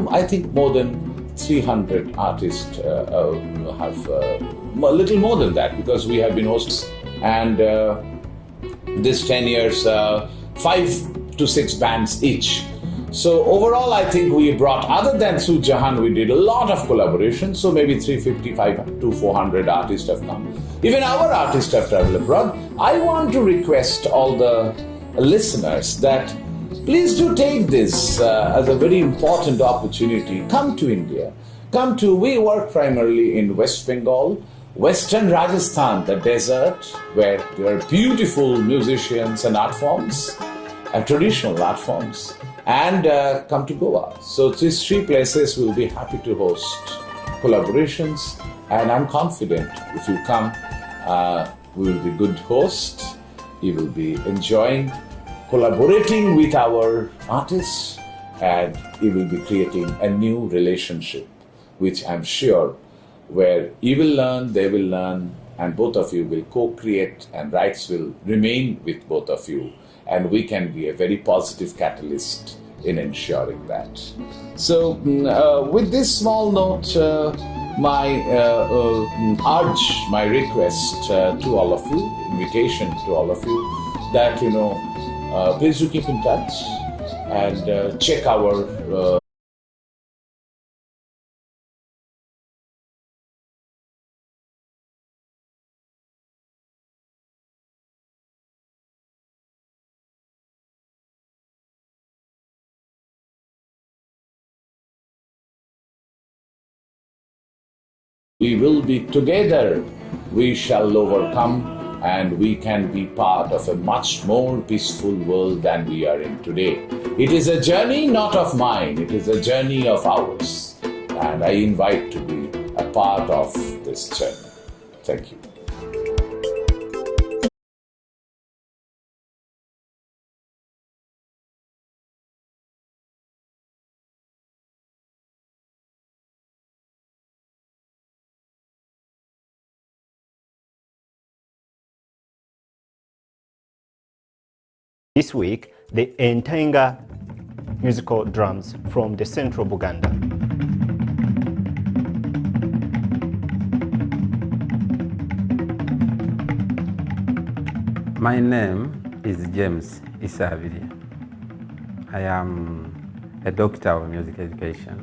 I think more than 300 artists have, a little more than that, because we have been hosts, and this 10 years, 5 to 6 bands each. So overall, I think we brought, other than Sud Jahan, we did a lot of collaborations. So maybe 355 to 400 artists have come. Even our artists have traveled abroad. I want to request all the listeners that please do take this as a very important opportunity. Come to India. We work primarily in West Bengal, Western Rajasthan, the desert, where there are beautiful musicians and art forms, and traditional art forms. And come to Goa. So these 3 places will be happy to host collaborations, and I'm confident if you come, we will be good hosts. You will be enjoying collaborating with our artists, and you will be creating a new relationship, which I'm sure where you will learn, they will learn, and both of you will co-create, and rights will remain with both of you. And we can be a very positive catalyst in ensuring that. So with this small note, my urge, my request to all of you, invitation to all of you, that, please do keep in touch and check our We will be together. We shall overcome, and we can be part of a much more peaceful world than we are in today. It is a journey not of mine, it is a journey of ours. And I invite to be a part of this journey. Thank you. This week, the Entenga musical drums from the central Buganda. My name is James Isavili. I am a doctor of music education.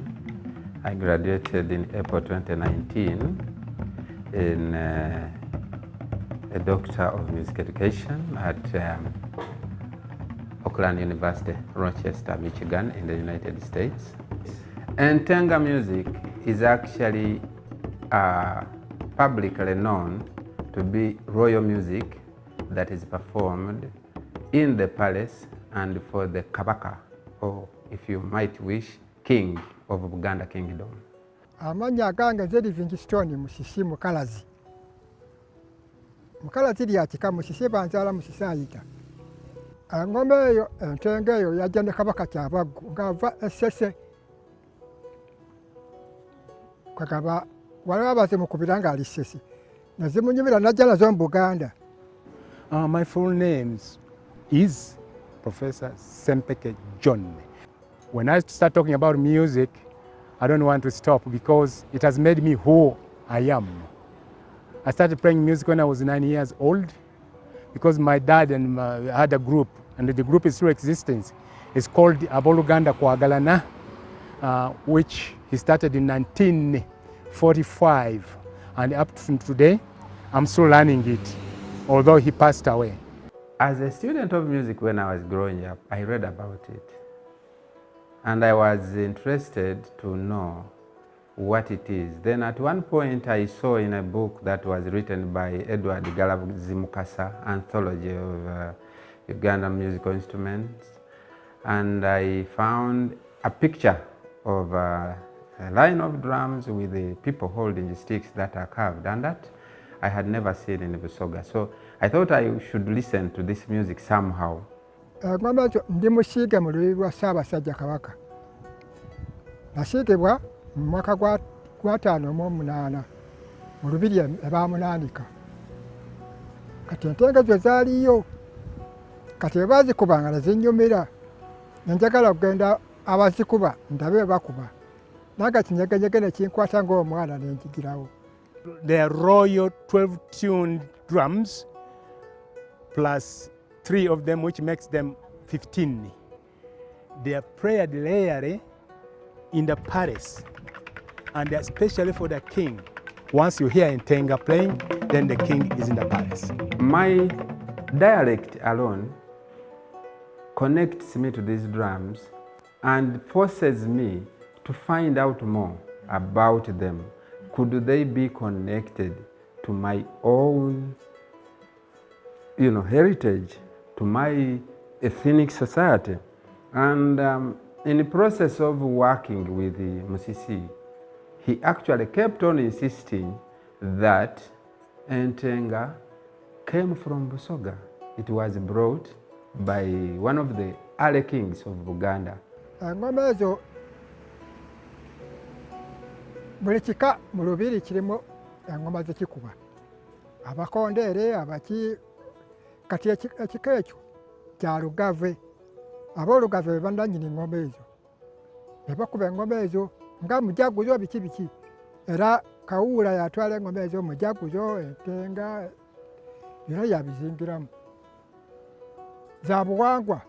I graduated in April 2019 in a doctor of music education at Auckland University, Rochester, Michigan, in the United States. Entenga music is actually publicly known to be royal music that is performed in the palace and for the Kabaka, or if you might wish, king of Buganda Kingdom. Amanya gange nze Livingstone Musisi Mukalazi. Mukalazi lyakika Musisi banzala Musisi ayita. Engoma eyo Entenga eyo yajja ne Kabaka Kyabaggu ng'ava Essese. Kakaba waliwo abazimu kubira ng'ali Ssese. Nazimunyumira najja nazo mu Buganda. My full name is Professor Sempeke John. When I start talking about music, I don't want to stop because it has made me who I am. I started playing music when I was 9 years old because my dad and had a group, and the group is still existing. It's called Aboluganda Kwagalana, which he started in 1945, and up to today, I'm still learning it, although he passed away. As a student of music when I was growing up, I read about it. And I was interested to know what it is. Then at one point I saw in a book that was written by Edward Galabuzimukasa, Anthology of Ugandan musical instruments, and I found a picture of a line of drums with the people holding the sticks that are carved, and that I had never seen in Busoga. So I thought I should listen to this music somehow. Ngoma ezo ndi musiige mu lubiri lwa Ssaabasajja Kabaka. Nasiigibwa mu mwaka gwa 58 mu lubiri ebaamunaanika. Kati Entenga ezo zaaliyo. Kati ebaazikubanga ne zinnyumira. Ne njagala okugenda abazikuba ndabe bakuba. Naga kinyegenyege ne kinkwata ng'omwana ne njigirawo. They are royal 12-tuned drums plus 3 of them, which makes them 15. They are played rarely in the palace, and especially for the king. Once you hear Entenga playing, then the king is in the palace. My dialect alone connects me to these drums and forces me to find out more about them. Could they be connected to my own, heritage, to my ethnic society? And in the process of working with Musisi, he actually kept on insisting that Entenga came from Busoga. It was brought by one of the early kings of Buganda. Engoma ezo buli kika mu lubiri kirimu engoma zikikuba. Abakondeere, abaki, kati ekika ekyo kya Lugave. Ab'Olugave be bannannyini engoma ezo. Ne bakuba engoma ezo nga mujaguzo biki. Era Kawuula yatwala engoma ezo mujaguzo, Entenga, byonna yabizingiramu. Za buwangwa.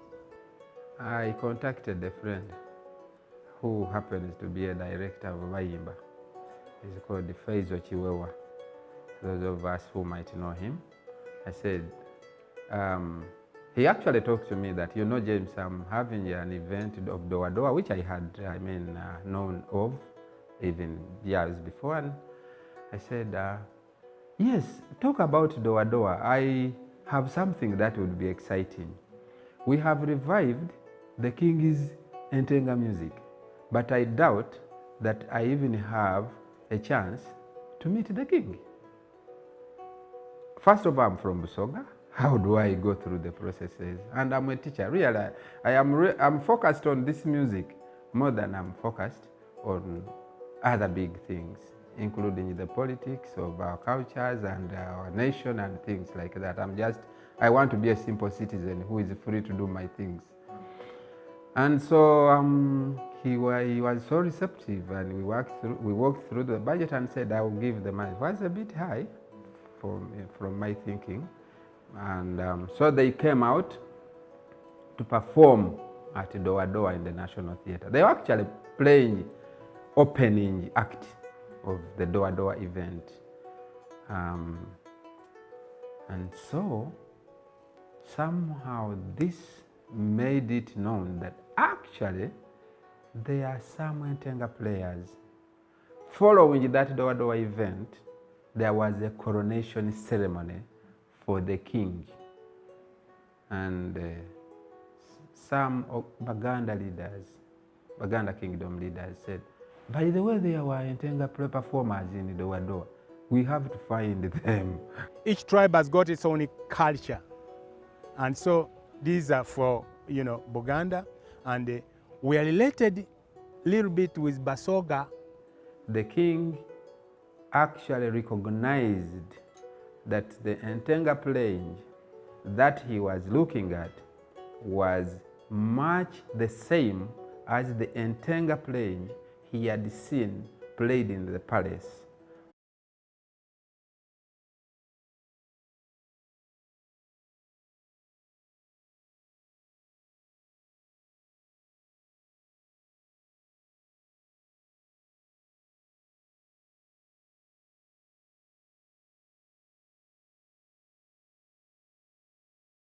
I contacted a friend who happens to be a director of Bayimba. He's called Faizo Chiwewa. Those of us who might know him. I said, he actually talked to me that, James, I'm having an event of DOADOA, which I had, known of even years before. And I said, yes, talk about DOADOA. I have something that would be exciting. We have revived the King's Entenga music, but I doubt that I even have a chance to meet the king. First of all, I'm from Busoga. How do I go through the processes? And I'm a teacher. Really, I'm focused on this music more than I'm focused on other big things, including the politics of our cultures and our nation and things like that. I want to be a simple citizen who is free to do my things. And so he was so receptive, and we walked through the budget and said, I will give the money. It was a bit high from my thinking. And so they came out to perform at DOADOA in the National Theatre. They were actually playing opening act of the DOADOA event. And so somehow this made it known that actually there are some Entenga players. Following that DOADOA event, there was a coronation ceremony for the king. And some Baganda leaders, Baganda kingdom leaders said, by the way, there were Entenga performers in DOADOA. We have to find them. Each tribe has got its own culture. And so these are for, Buganda. And we are related a little bit with Basoga. The king actually recognized that the Entenga playing that he was looking at was much the same as the Entenga playing he had seen played in the palace.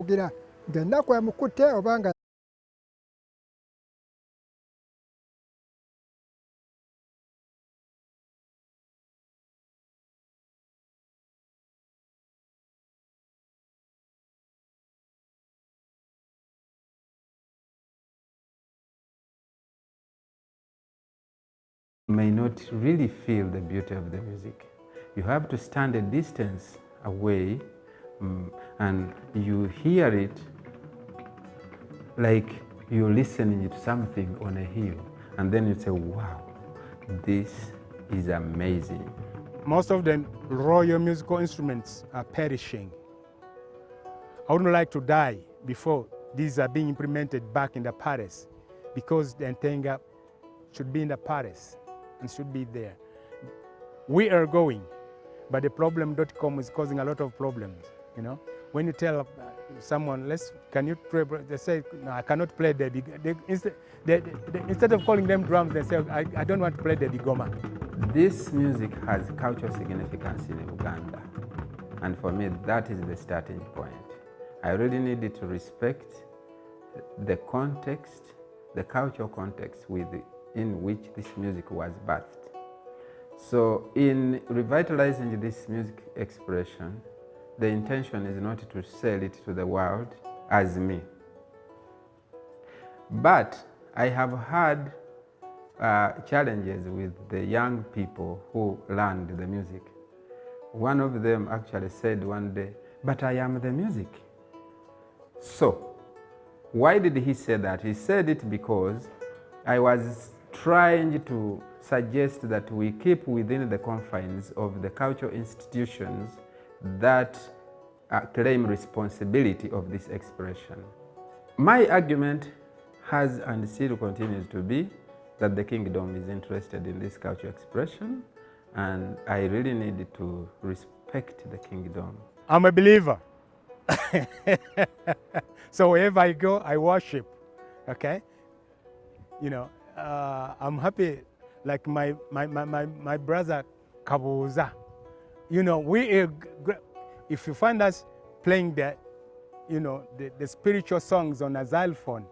kugira ngenakwe mukute obanga may not really feel the beauty of the music. You have to stand a distance away and you hear it like you're listening to something on a hill, and then you say, wow, this is amazing. Most of the royal musical instruments are perishing. I wouldn't like to die before these are being implemented back in the palace, because the Entenga should be in the palace and should be there. We are going, but the problem.com is causing a lot of problems. When you tell someone, can you play? They say, no, I cannot play the big. Instead of calling them drums, they say, I don't want to play the bigoma. This music has cultural significance in Uganda, and for me, that is the starting point. I really needed to respect the context, the cultural context in which this music was birthed. So in revitalizing this music expression, the intention is not to sell it to the world as me. But I have had challenges with the young people who learned the music. One of them actually said one day, but I am the music. So why did he say that? He said it because I was trying to suggest that we keep within the confines of the cultural institutions that claim responsibility of this expression. My argument has and still continues to be that the kingdom is interested in this cultural expression, and I really need to respect the kingdom. I'm a believer. So wherever I go, I worship, okay? I'm happy, like my brother Kabuza. If you find us playing the spiritual songs on a xylophone,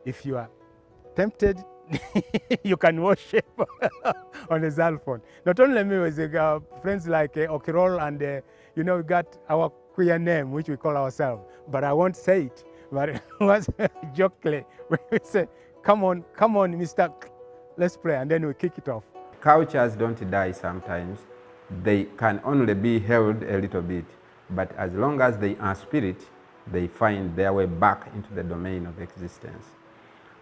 if you are tempted you can worship on a cell phone. Not only me, with friends like Okirol and we got our queer name, which we call ourselves. But I won't say it. But it was jokingly when we say, come on, Mr. Let's pray, and then we kick it off. Cultures don't die sometimes. They can only be held a little bit. But as long as they are spirit, they find their way back into the domain of existence.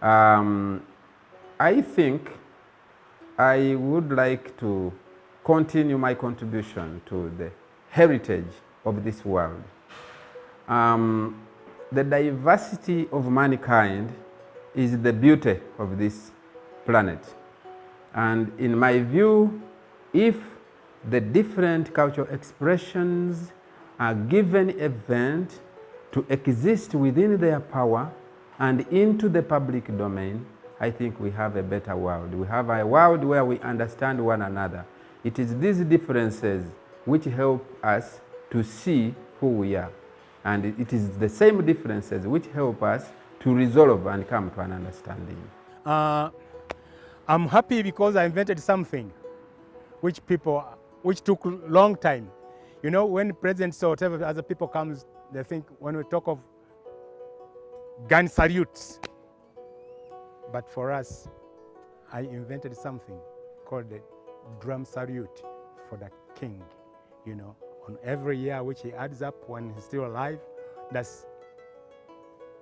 I think I would like to continue my contribution to the heritage of this world. The diversity of mankind is the beauty of this planet. And in my view, if the different cultural expressions are given a vent to exist within their power and into the public domain, I think we have a better world. We have a world where we understand one another. It is these differences which help us to see who we are. And it is the same differences which help us to resolve and come to an understanding. I'm happy because I invented something which took a long time. When presidents or whatever other people comes, they think when we talk of gun salutes. But for us, I invented something called the drum salute for the king. On every year which he adds up when he's still alive, that's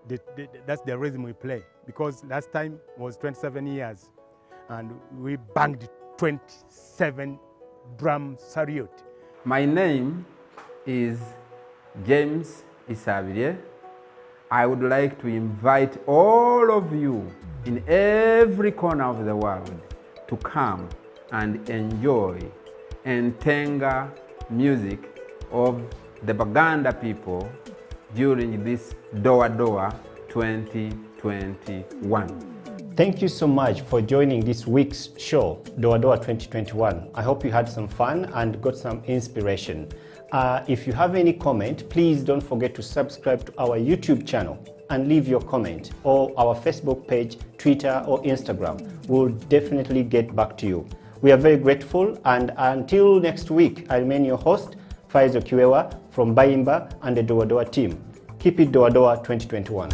the rhythm we play. Because last time was 27 years, and we banged 27 drum salute. My name is James Isabire. I would like to invite all of you in every corner of the world to come and enjoy Ntenga music of the Baganda people during this DOADOA 2021. Thank you so much for joining this week's show, DOADOA 2021. I hope you had some fun and got some inspiration. If you have any comment, please don't forget to subscribe to our YouTube channel and leave your comment, or our Facebook page, Twitter or Instagram. We'll definitely get back to you. We are very grateful, and until next week, I remain your host, Faizo Kiwewa from Bayimba and the DOADOA team. Keep it DOADOA 2021.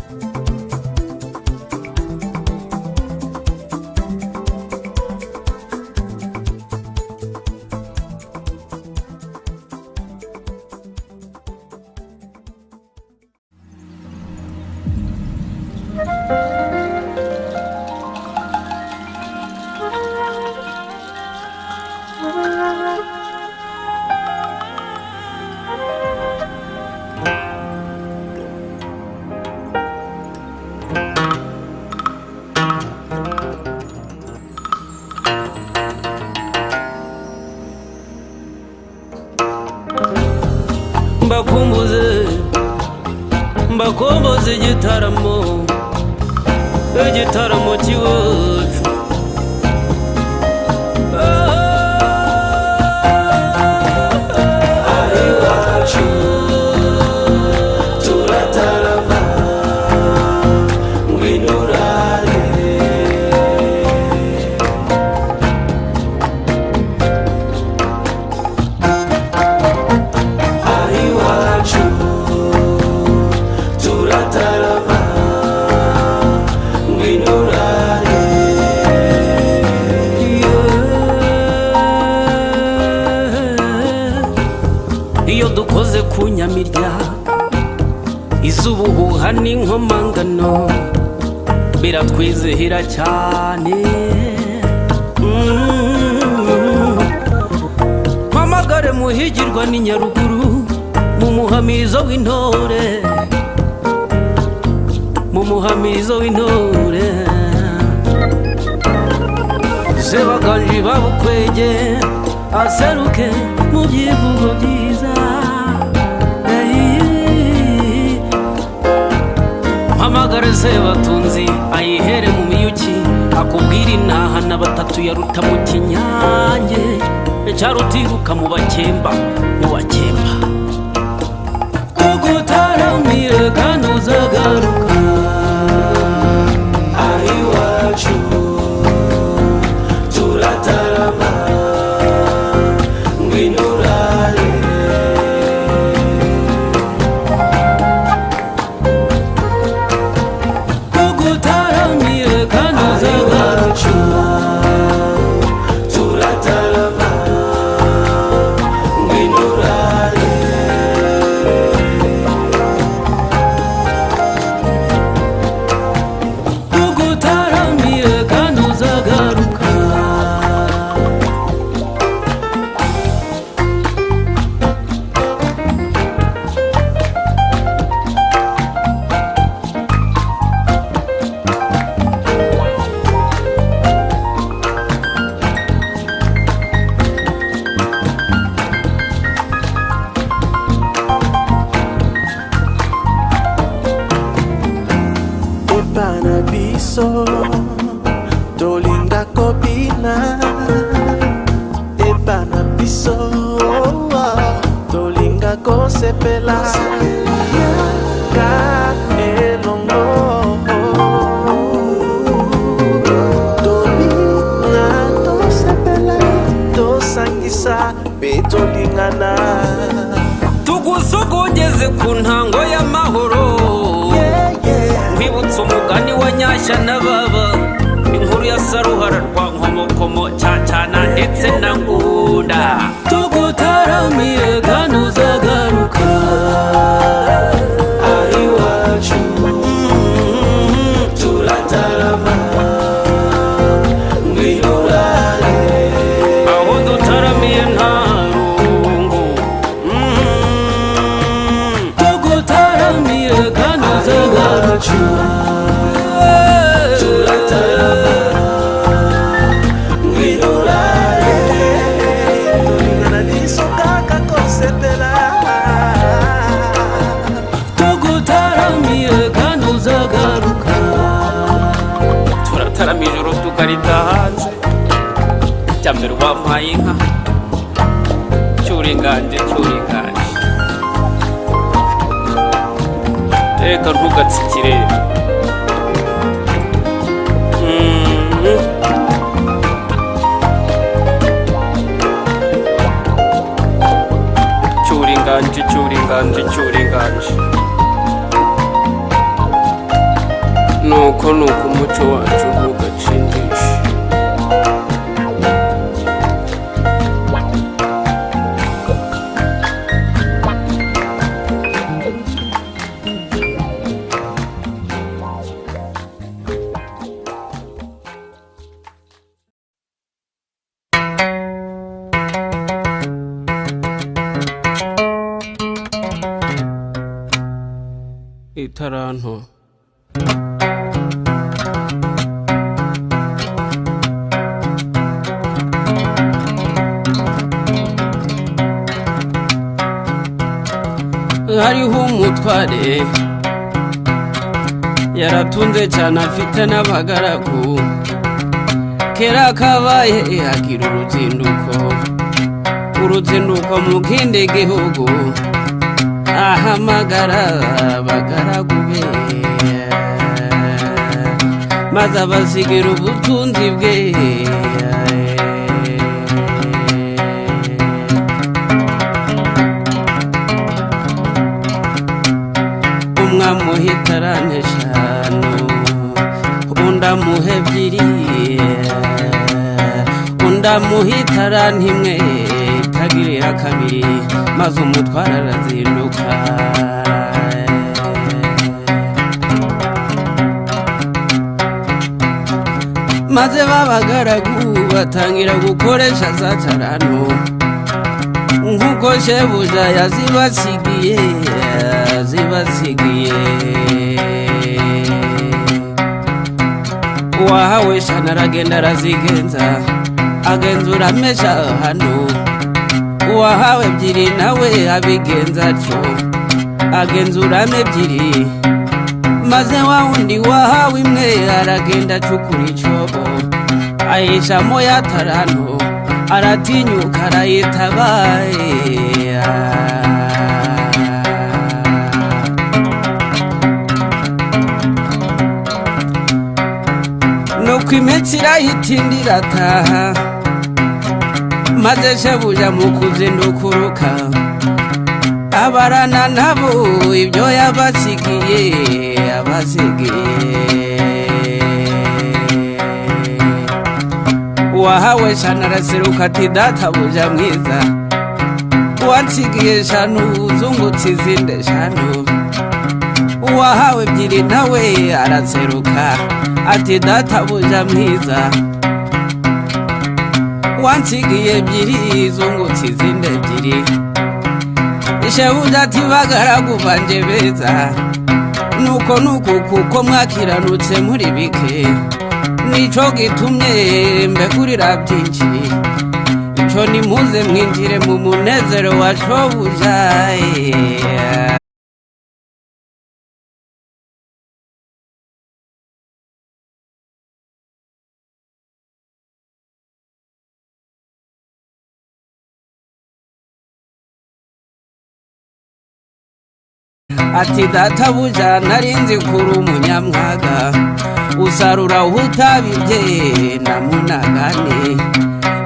mbakomboze igitaramo cy'iwacu iwacu turatarama ngwino urare iwacu turatarama ngwino urare iyo dukoze ku nyamirya iz'ubuhuha n'inkomangano biratwizihira cyane. Mpamagare muhigirwa ni Nyaruguru mu muhamirizo w'intore, mu muhamirizo w'intore. Sebaganji babukwege aseruke mu byivugo byiza. Mpamagare Sebatunzi ayihere mu miyuki akubwira inaha na batatu yaruta mu kinyange cyarutiruka mu bakemba, mu bakemba. Kugutaramire kandi uzagaruka iwacu biso tolinga kobina ebana biso tolinga kosepela ka elongo tolinga tosepela tosangisa betolingana tugusogogeze ku ntango y'amahoro nkwibutsa umugani wa nyashya na baba inkuru ya saruhara rwa nkomokomo cyacana ndetse na ngunda tugutaramiye kandi uzagaruka ari wacu turatarama mwirurare aho dutaramiye nta rungu tugutaramiye kandi uzagaruka turatarama mwirurare tulingana nisokaka kosepela tugutaramiye kandi uzagaruka turataramije ijoro tukarita hanze jya mbere wampaye inka cyuringanje cyuringanje reka ntugatsikire cyuringanje cyuringanje cyuringanje nuko umuco wacu ntugacindishe itaranto hariho umutware yaratunze cyane afite n'abagaragu kera kabaye agira uruzinduko mu kindi gihugu ahamagara abagaragu be maze abasigira ubutunzi bwe umwe amuha itarane eshanu undi amuha ebyiri undi amuha itarane imwe itagirira kabiri maze umutwara arazinduka maze babagaragu batangira gukoresha za tarano nk'uko shebuja yazibasigiye uwahawe shana aragenda arazigenza agenzura amesha hano uwahawe ebyiri nawe abigenza atyo agenzuramo ebyiri maze wa wundi wahawe imwe aragenda acukura icyobo ayishamo ya tarano aratinyuka arayitabaye nuko iminsi irahitindi irataha maze shebuja mu kuzindukuruka abarana nabo ibyo yabasigiye uwahawe shana araseruka ati databuja mwiza wansigiye shanu uzungutse izindi eshanu uwahawe ebyiri nawe araseruka ati databuja mwiza wansigiye ebyiri zungutse izindi ebyiri shebuja ati bagaragu banje beza nuko kuko mwakiranutse muri bike nico gitumye mbekurira byinshi ico nimuze mwinjire mu munezero wa shobuja ati databuja narinzi kuri umunyamwaga usarura utabibye na munagane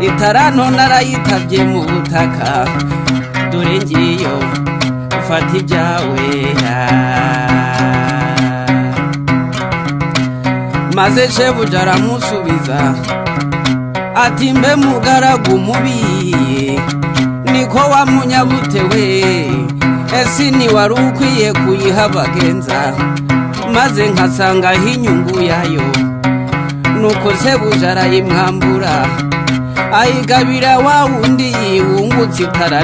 itaranto narayitabye mu butaka dore ngiyo ufata ibyawe maze shebuja aramusubiza ati mbe mugaragu mubi niko wamunyabute we ese ni wari ukwiye kuyiha abagenza maze nkasangaho inyungu yayo nuko shebuja arayimwambura ayigabira wa wundi wungutse itara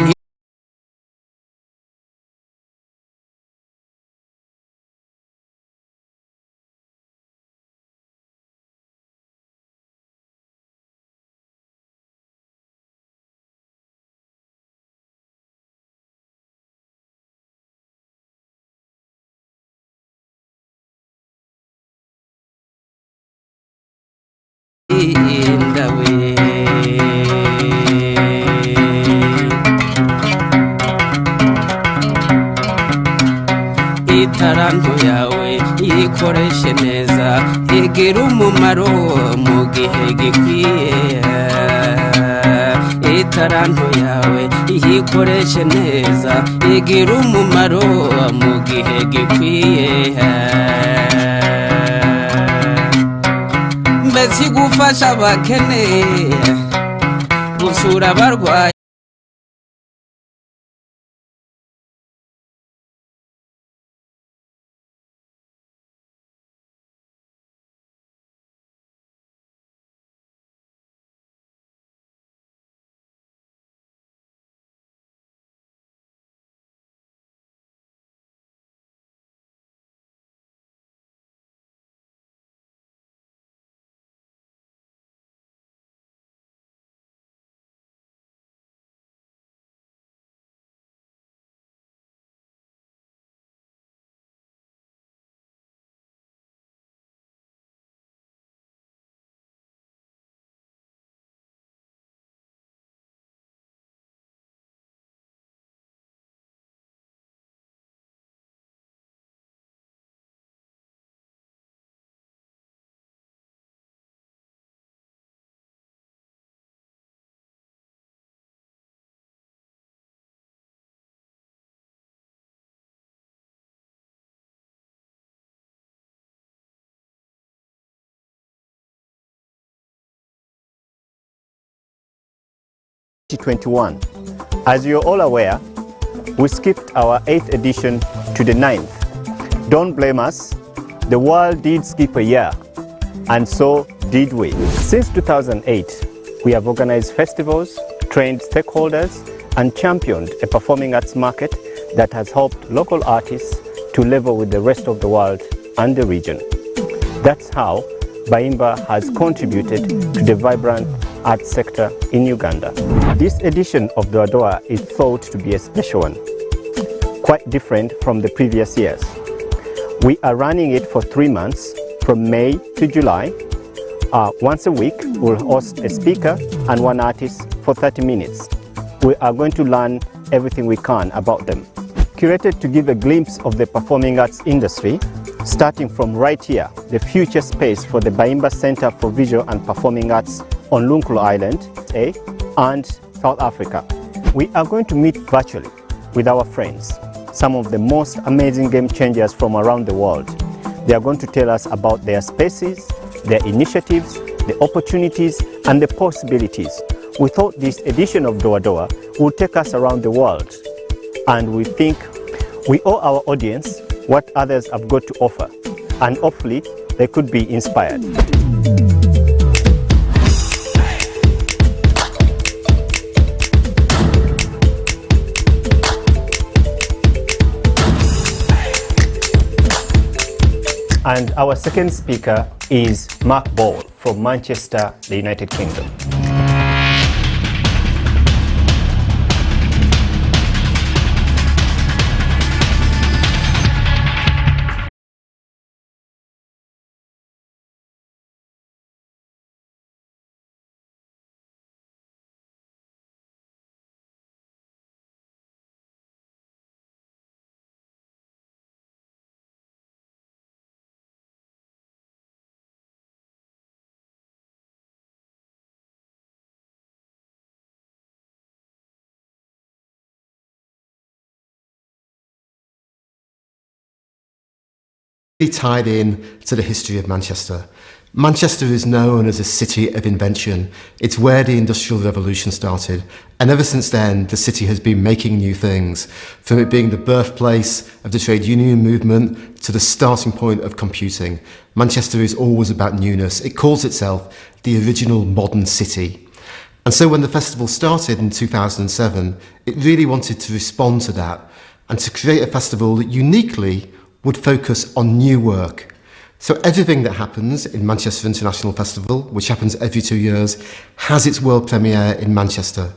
ndawe itaranto yawe yikoreshe neza igira umumaro mu gihe gikwiye itaranto yawe yikoreshe neza igira umumaro mu gihe gikwiye mbese gufasha abakene gusura abarwayi As you're all aware, we skipped our 8th edition to the 9th. Don't blame us. The world did skip a year, and so did we. Since 2008, we have organized festivals, trained stakeholders, and championed a performing arts market that has helped local artists to level with the rest of the world and the region. That's how Baimba has contributed to the vibrant arts sector in Uganda. This edition of DOADOA is thought to be a special one, quite different from the previous years. We are running it for 3 months, from May to July. Once a week, we'll host a speaker and one artist for 30 minutes. We are going to learn everything we can about them. Curated to give a glimpse of the performing arts industry, starting from right here, the future space for the Baimba Center for Visual and Performing Arts on Lunkulo Island, and South Africa. We are going to meet virtually with our friends, some of the most amazing game changers from around the world. They are going to tell us about their spaces, their initiatives, the opportunities, and the possibilities. We thought this edition of DOADOA would take us around the world, and we think we owe our audience what others have got to offer, and hopefully they could be inspired. And our second speaker is Mark Ball from Manchester, the United Kingdom. tied in to the history of Manchester. Manchester is known as a city of invention. It's where the Industrial Revolution started, and ever since then the city has been making new things, from it being the birthplace of the trade union movement to the starting point of computing. Manchester is always about newness. It calls itself the original modern city. And so when the festival started in 2007, it really wanted to respond to that and to create a festival that uniquely would focus on new work. So everything that happens in Manchester International Festival, which happens every 2 years, has its world premiere in Manchester.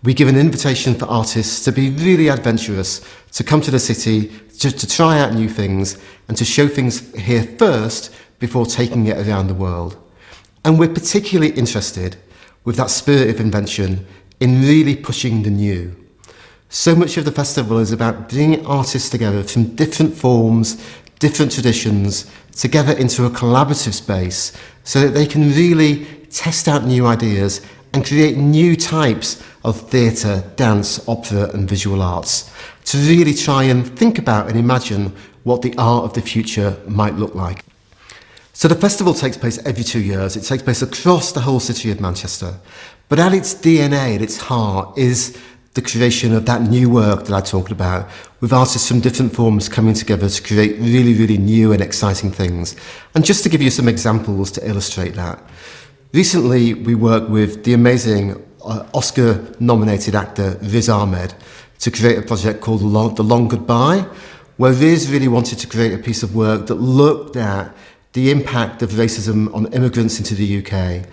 We give an invitation for artists to be really adventurous, to come to the city, to try out new things, and to show things here first before taking it around the world. And we're particularly interested, with that spirit of invention, in really pushing the new. So much of the festival is about bringing artists together from different forms, different traditions, together into a collaborative space so that they can really test out new ideas and create new types of theatre, dance, opera and visual arts to really try and think about and imagine what the art of the future might look like. So the festival takes place every 2 years. It takes place across the whole city of Manchester. But at its DNA, at its heart, is the creation of that new work that I talked about, with artists from different forms coming together to create really, really new and exciting things. And just to give you some examples to illustrate that, recently we worked with the amazing Oscar-nominated actor Riz Ahmed to create a project called The Long Goodbye, where Riz really wanted to create a piece of work that looked at the impact of racism on immigrants into the UK,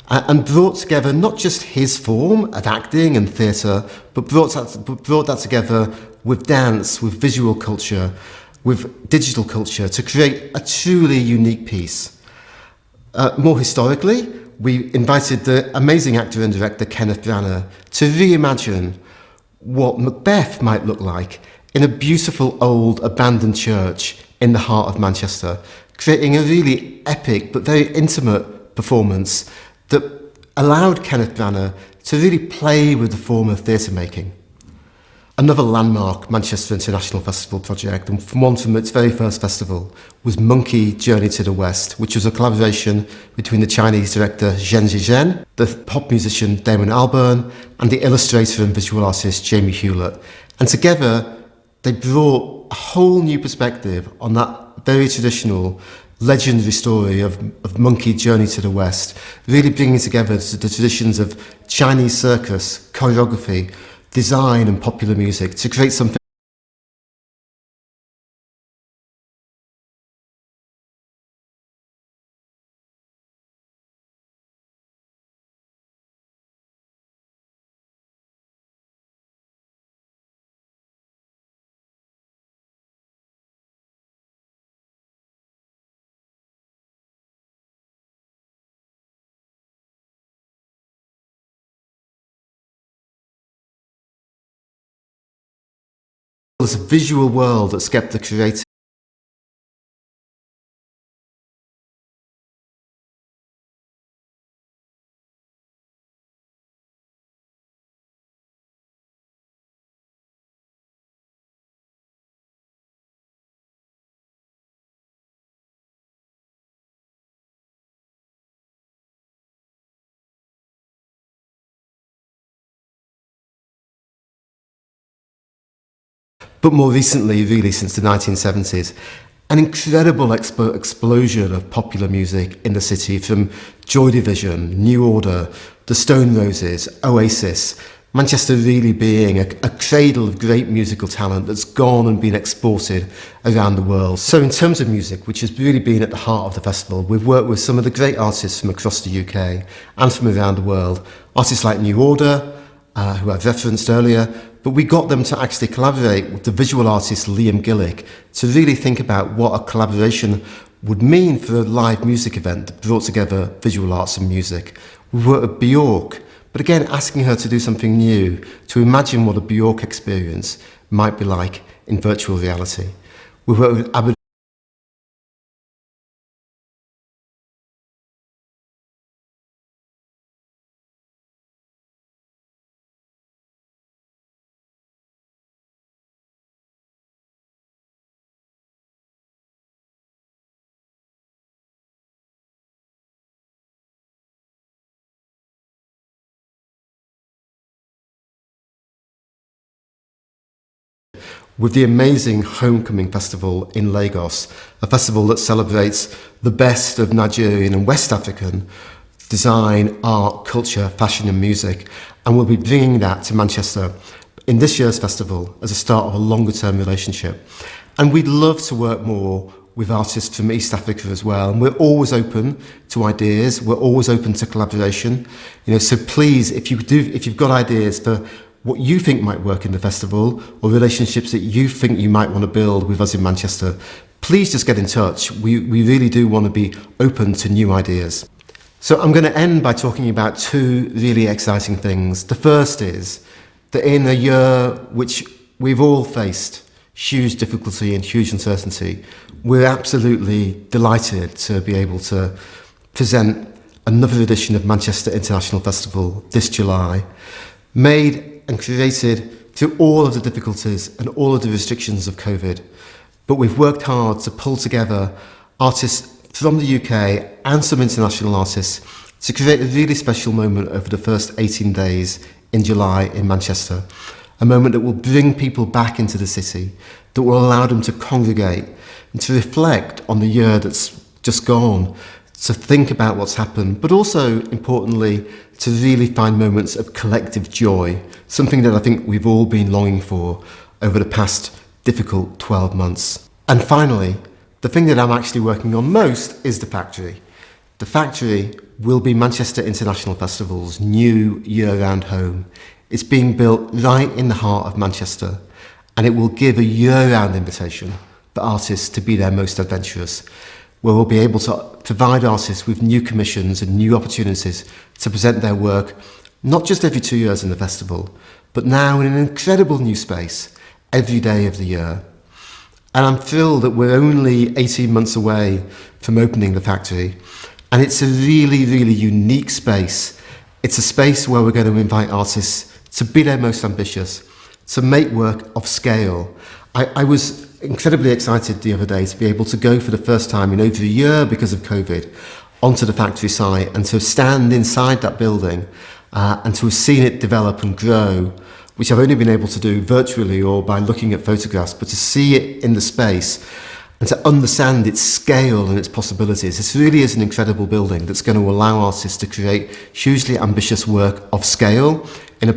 and brought together not just his form of acting and theatre, but brought that together with dance, with visual culture, with digital culture to create a truly unique piece. More historically, we invited the amazing actor and director Kenneth Branagh to reimagine what Macbeth might look like in a beautiful old abandoned church in the heart of Manchester, creating a really epic but very intimate performance that allowed Kenneth Branagh to really play with the form of theatre making. Another landmark Manchester International Festival project, and one from its very first festival, was Monkey Journey to the West, which was a collaboration between the Chinese director Zhen Zhizhen, the pop musician Damon Albarn, and the illustrator and visual artist Jamie Hewlett. And together, they brought a whole new perspective on that very traditional legendary story of Monkey Journey to the West, really bringing together the traditions of Chinese circus, choreography, design and popular music to create something as a visual world that's kept the creative. But more recently, really since the 1970s, an incredible explosion of popular music in the city, from Joy Division, New Order, the Stone Roses, Oasis, Manchester really being a cradle of great musical talent that's gone and been exported around the world. So in terms of music, which has really been at the heart of the festival, we've worked with some of the great artists from across the UK and from around the world, artists like New Order, who I've referenced earlier, but we got them to actually collaborate with the visual artist Liam Gillick to really think about what a collaboration would mean for a live music event that brought together visual arts and music. We worked with Bjork, but again asking her to do something new, to imagine what a Bjork experience might be like in virtual reality. We worked with Abu with the amazing Homecoming Festival in Lagos, a festival that celebrates the best of Nigerian and West African design, art, culture, fashion and music. And we'll be bringing that to Manchester in this year's festival as a start of a longer term relationship. And we'd love to work more with artists from East Africa as well. And we're always open to ideas. We're always open to collaboration. So please, if you've got ideas for what you think might work in the festival or relationships that you think you might want to build with us in Manchester, please just get in touch. We really do want to be open to new ideas. So I'm going to end by talking about two really exciting things. The first is that in a year which we've all faced huge difficulty and huge uncertainty, we're absolutely delighted to be able to present another edition of Manchester International Festival this July, made and created through all of the difficulties and all of the restrictions of COVID. But we've worked hard to pull together artists from the UK and some international artists to create a really special moment over the first 18 days in July in Manchester. A moment that will bring people back into the city, that will allow them to congregate and to reflect on the year that's just gone, to think about what's happened, but also, importantly, to really find moments of collective joy, something that I think we've all been longing for over the past difficult 12 months. And finally, the thing that I'm actually working on most is the factory. The factory will be Manchester International Festival's new year-round home. It's being built right in the heart of Manchester, and it will give a year-round invitation for artists to be their most adventurous, where we'll be able to provide artists with new commissions and new opportunities to present their work, not just every 2 years in the festival, but now in an incredible new space, every day of the year. And I'm thrilled that we're only 18 months away from opening the factory, and it's a really, really unique space. It's a space where we're going to invite artists to be their most ambitious, to make work of scale. I was incredibly excited the other day to be able to go for the first time in over a year because of COVID onto the factory site and to stand inside that building and to have seen it develop and grow, which I've only been able to do virtually or by looking at photographs, but to see it in the space and to understand its scale and its possibilities. This really is an incredible building that's going to allow artists to create hugely ambitious work of scale in a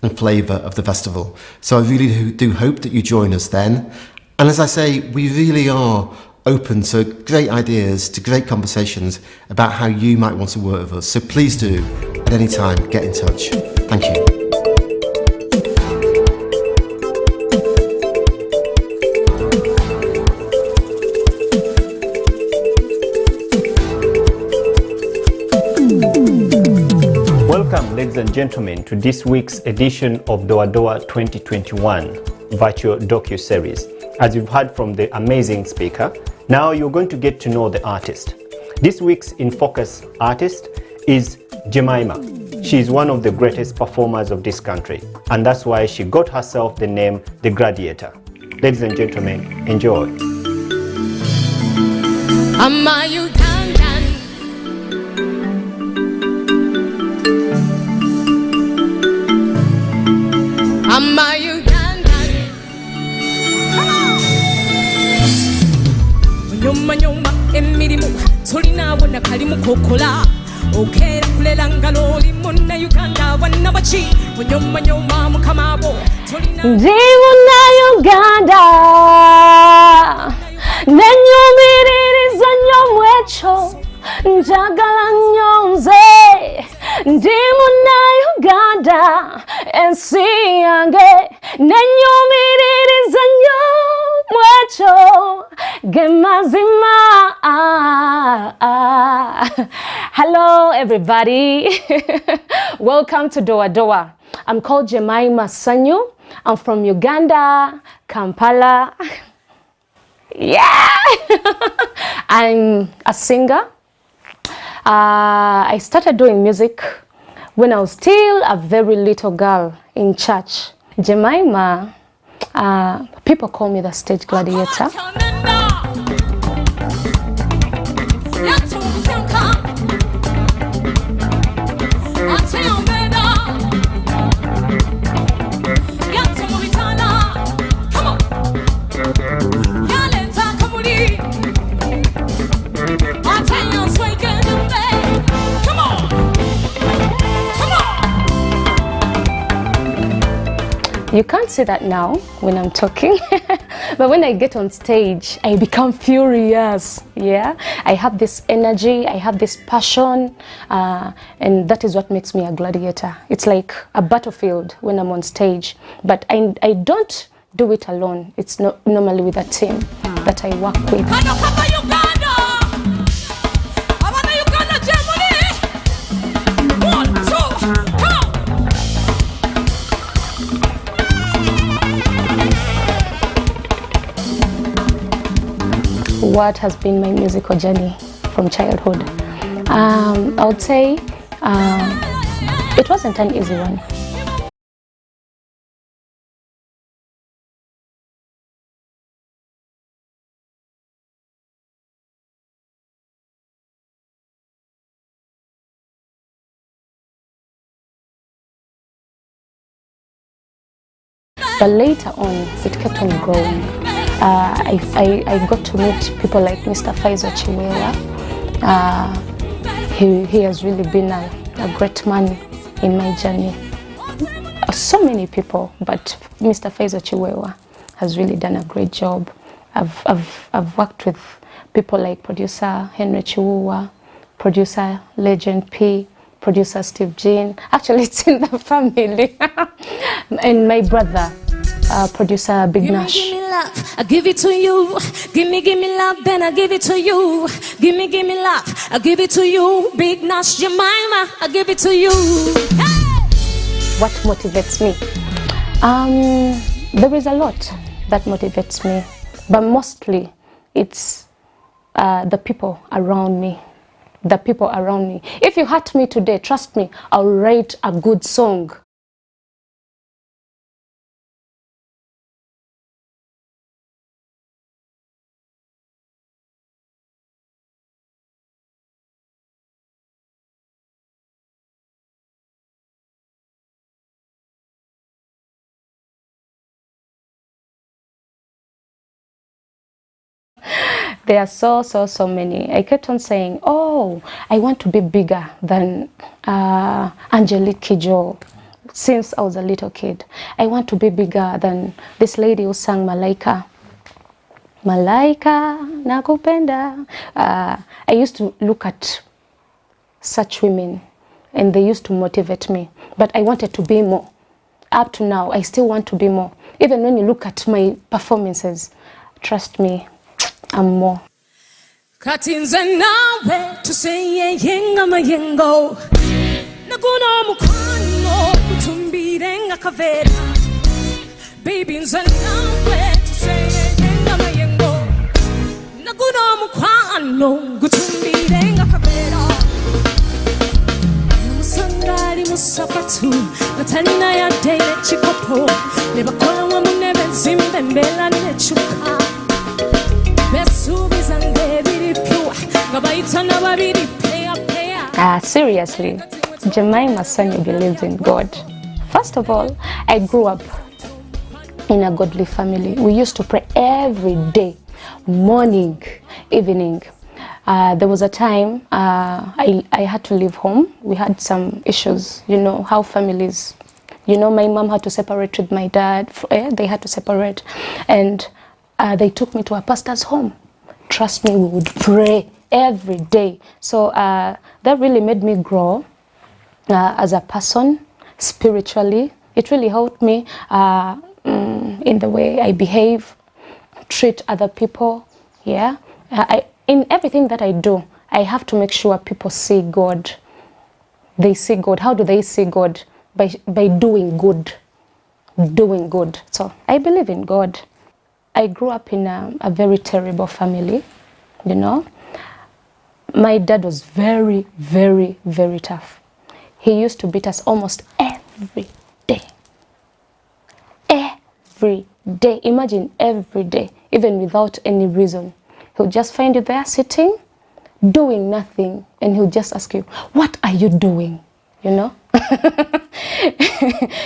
and flavour of the festival. So I really do hope that you join us then. And as I say, we really are open to great ideas, to great conversations about how you might want to work with us. So please do, at any time, get in touch. Thank you. Welcome, ladies and gentlemen, to this week's edition of DOADOA 2021 virtual docu-series. As you've heard from the amazing speaker, now you're going to get to know the artist. This week's In Focus artist is Jemima. She is one of the greatest performers of this country, and that's why she got herself the name The Gladiator. Ladies and gentlemen, enjoy. I'm a Ugandan. Nyuma emirimu tolina wona kalimu kokola okera kulela ngaloli munna Uganda wanna bachi nyuma mukamabo tolina Ndimuna Uganda nenyumiririza nyomwecho njagala nyonze Ndimuna Uganda ensi yange nenyumiririza nyomwecho gemazima. Hello everybody. Welcome to DOADOA. I'm called Jemima Sanyu. I'm from Uganda, Kampala. Yeah! I'm a singer. I started doing music when I was still a very little girl in church. Jemima, people call me the stage gladiator. You can't see that now when I'm talking, but when I get on stage, I become furious. Yeah, I have this energy, I have this passion, and that is what makes me a gladiator. It's like a battlefield when I'm on stage, but I don't do it alone. It's not normally with a team that I work with. What has been my musical journey from childhood? I would say it wasn't an easy one. But later on, it kept on growing. I got to meet people like Mr. Faizo Chiwewa. He has really been a great man in my journey. So many people, but Mr. Faizo Chiwewa has really done a great job. I've worked with people like producer Henry Chiwewa, producer Legend P, producer Steve Jean. Actually, it's in the family. And my brother, producer Big Nash. Give me love, I give it to you. Give me love, then I give it to you. Give me love, I give it to you. Big Nash, Jemima, I give it to you. Hey! What motivates me? There is a lot that motivates me, but mostly it's the people around me. The people around me. If you hurt me today, trust me, I'll write a good song. There are so many. I kept on saying, oh, I want to be bigger than Angelique Kidjo since I was a little kid. I want to be bigger than this lady who sang Malaika. Malaika, nakupenda. I used to look at such women and they used to motivate me. But I wanted to be more. Up to now, I still want to be more. Even when you look at my performances, trust me, I'm more. Katinze nawe tuseye yenga mayengo Naguno mukwano kutumbire nga kavera Baby nze nawe tuseye yenga mayengo Naguno mukwano kutumbire nga kavera Namusangali musapatu Natanina ya dele chikopo Nebakola wa munebe zimbe mbela nechuka Seriously, Jemima Sonny believes in God. First of all, I grew up in a godly family. We used to pray every day, morning, evening. There was a time I had to leave home. We had some issues, you know, how families, you know, my mom had to separate with my dad. They had to separate. And they took me to a pastor's home. Trust me, we would pray every day. So that really made me grow as a person, spiritually. It really helped me in the way I behave, treat other people. Yeah, in everything that I do, I have to make sure people see God. They see God. How do they see God? By doing good. Doing good. So I believe in God. I grew up in a very terrible family, you know. My dad was very, very, very tough. He used to beat us almost every day. Every day. Imagine every day, even without any reason. He'll just find you there sitting, doing nothing, and he'll just ask you, what are you doing? You know?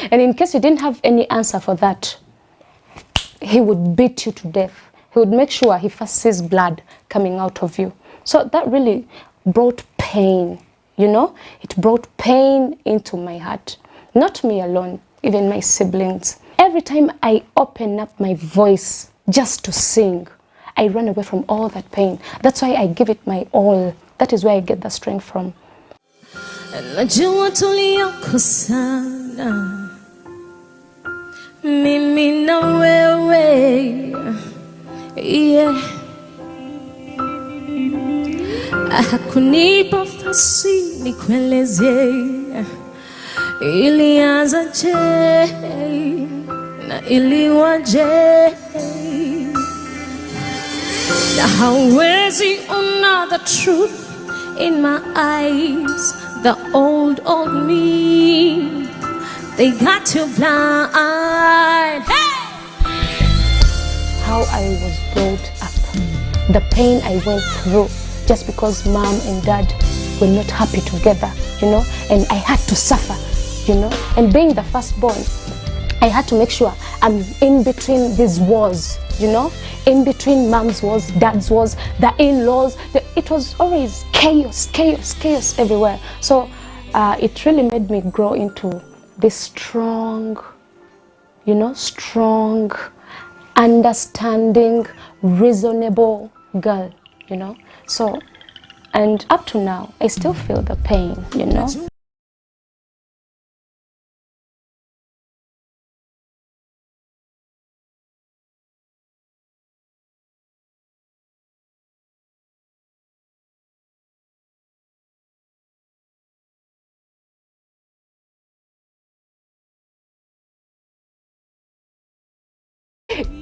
And in case you didn't have any answer for that, he would beat you to death. He would make sure he first sees blood coming out of you. So that really brought pain, you know? It brought pain into my heart. Not me alone, even my siblings. Every time I open up my voice just to sing, I run away from all that pain. That's why I give it my all. That is where I get the strength from. Najua tuliyokosana mimi na wewe, yeah. Hakunipa nafasi nikueleze ilianzaje na iliwaje, na hawezi ona the truth in my eyes. The old me, they got you blind. Hey! How I was brought up, the pain I went through just because mom and dad were not happy together, you know, and I had to suffer, you know, and being the firstborn, I had to make sure I'm in between these wars, you know, in between mom's wars, dad's wars, the in-laws. It was always chaos, chaos, chaos everywhere. So it really made me grow into this strong, you know, strong, understanding, reasonable girl, you know. So, and up to now, I still feel the pain, you know.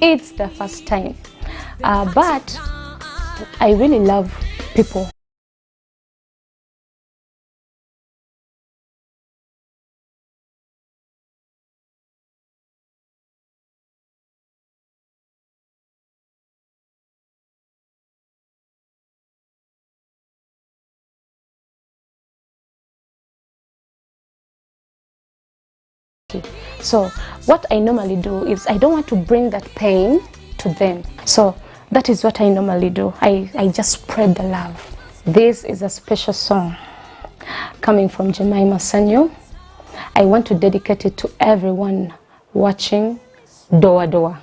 It's the first time, but I really love people. So what I normally do is I don't want to bring that pain to them. So that is what I normally do. I just spread the love. This is a special song coming from Jemima Sanyo. I want to dedicate it to everyone watching DOADOA.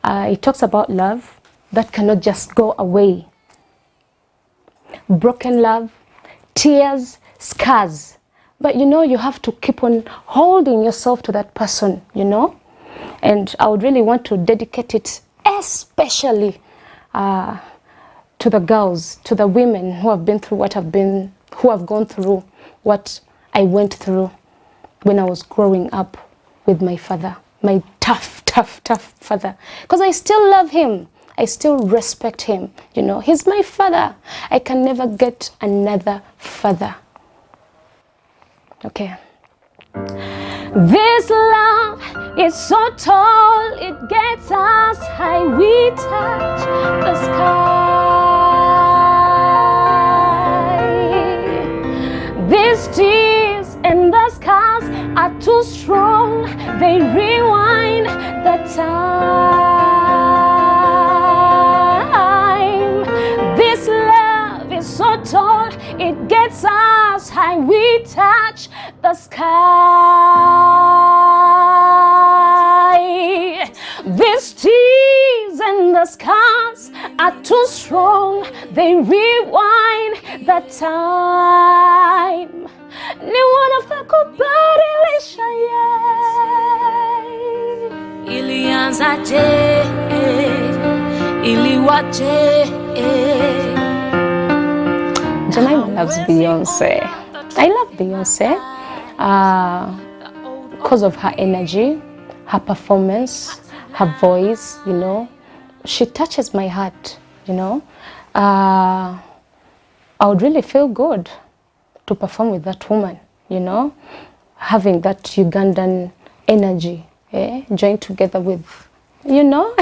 It talks about love that cannot just go away. Broken love, tears, scars. But you know, you have to keep on holding yourself to that person, you know. And I would really want to dedicate it especially to the girls, to the women who have been through who have gone through what I went through when I was growing up with my father, my tough father. Because I still love him. I still respect him, you know. He's my father. I can never get another father. Okay. This love is so tall, it gets us high, we touch the sky. These tears and the scars are too strong, they rewind the time. This love is so tall, it gets us high, we touch the sky. These tears and the scars are too strong, they rewind the time. Ni wanafakubadilisha ilianzaje, iliwaje. Jemima loves Beyonce. I love Beyonce because of her energy, her performance, her voice, you know, she touches my heart, you know. I would really feel good to perform with that woman, you know, having that Ugandan energy, joined together with, you know.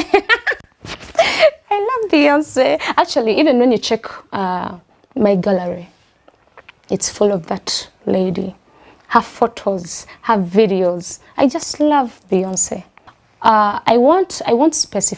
I love Beyonce. Actually, even when you check my gallery, it's full of that lady. Her photos, her videos. I just love Beyonce. I won't specify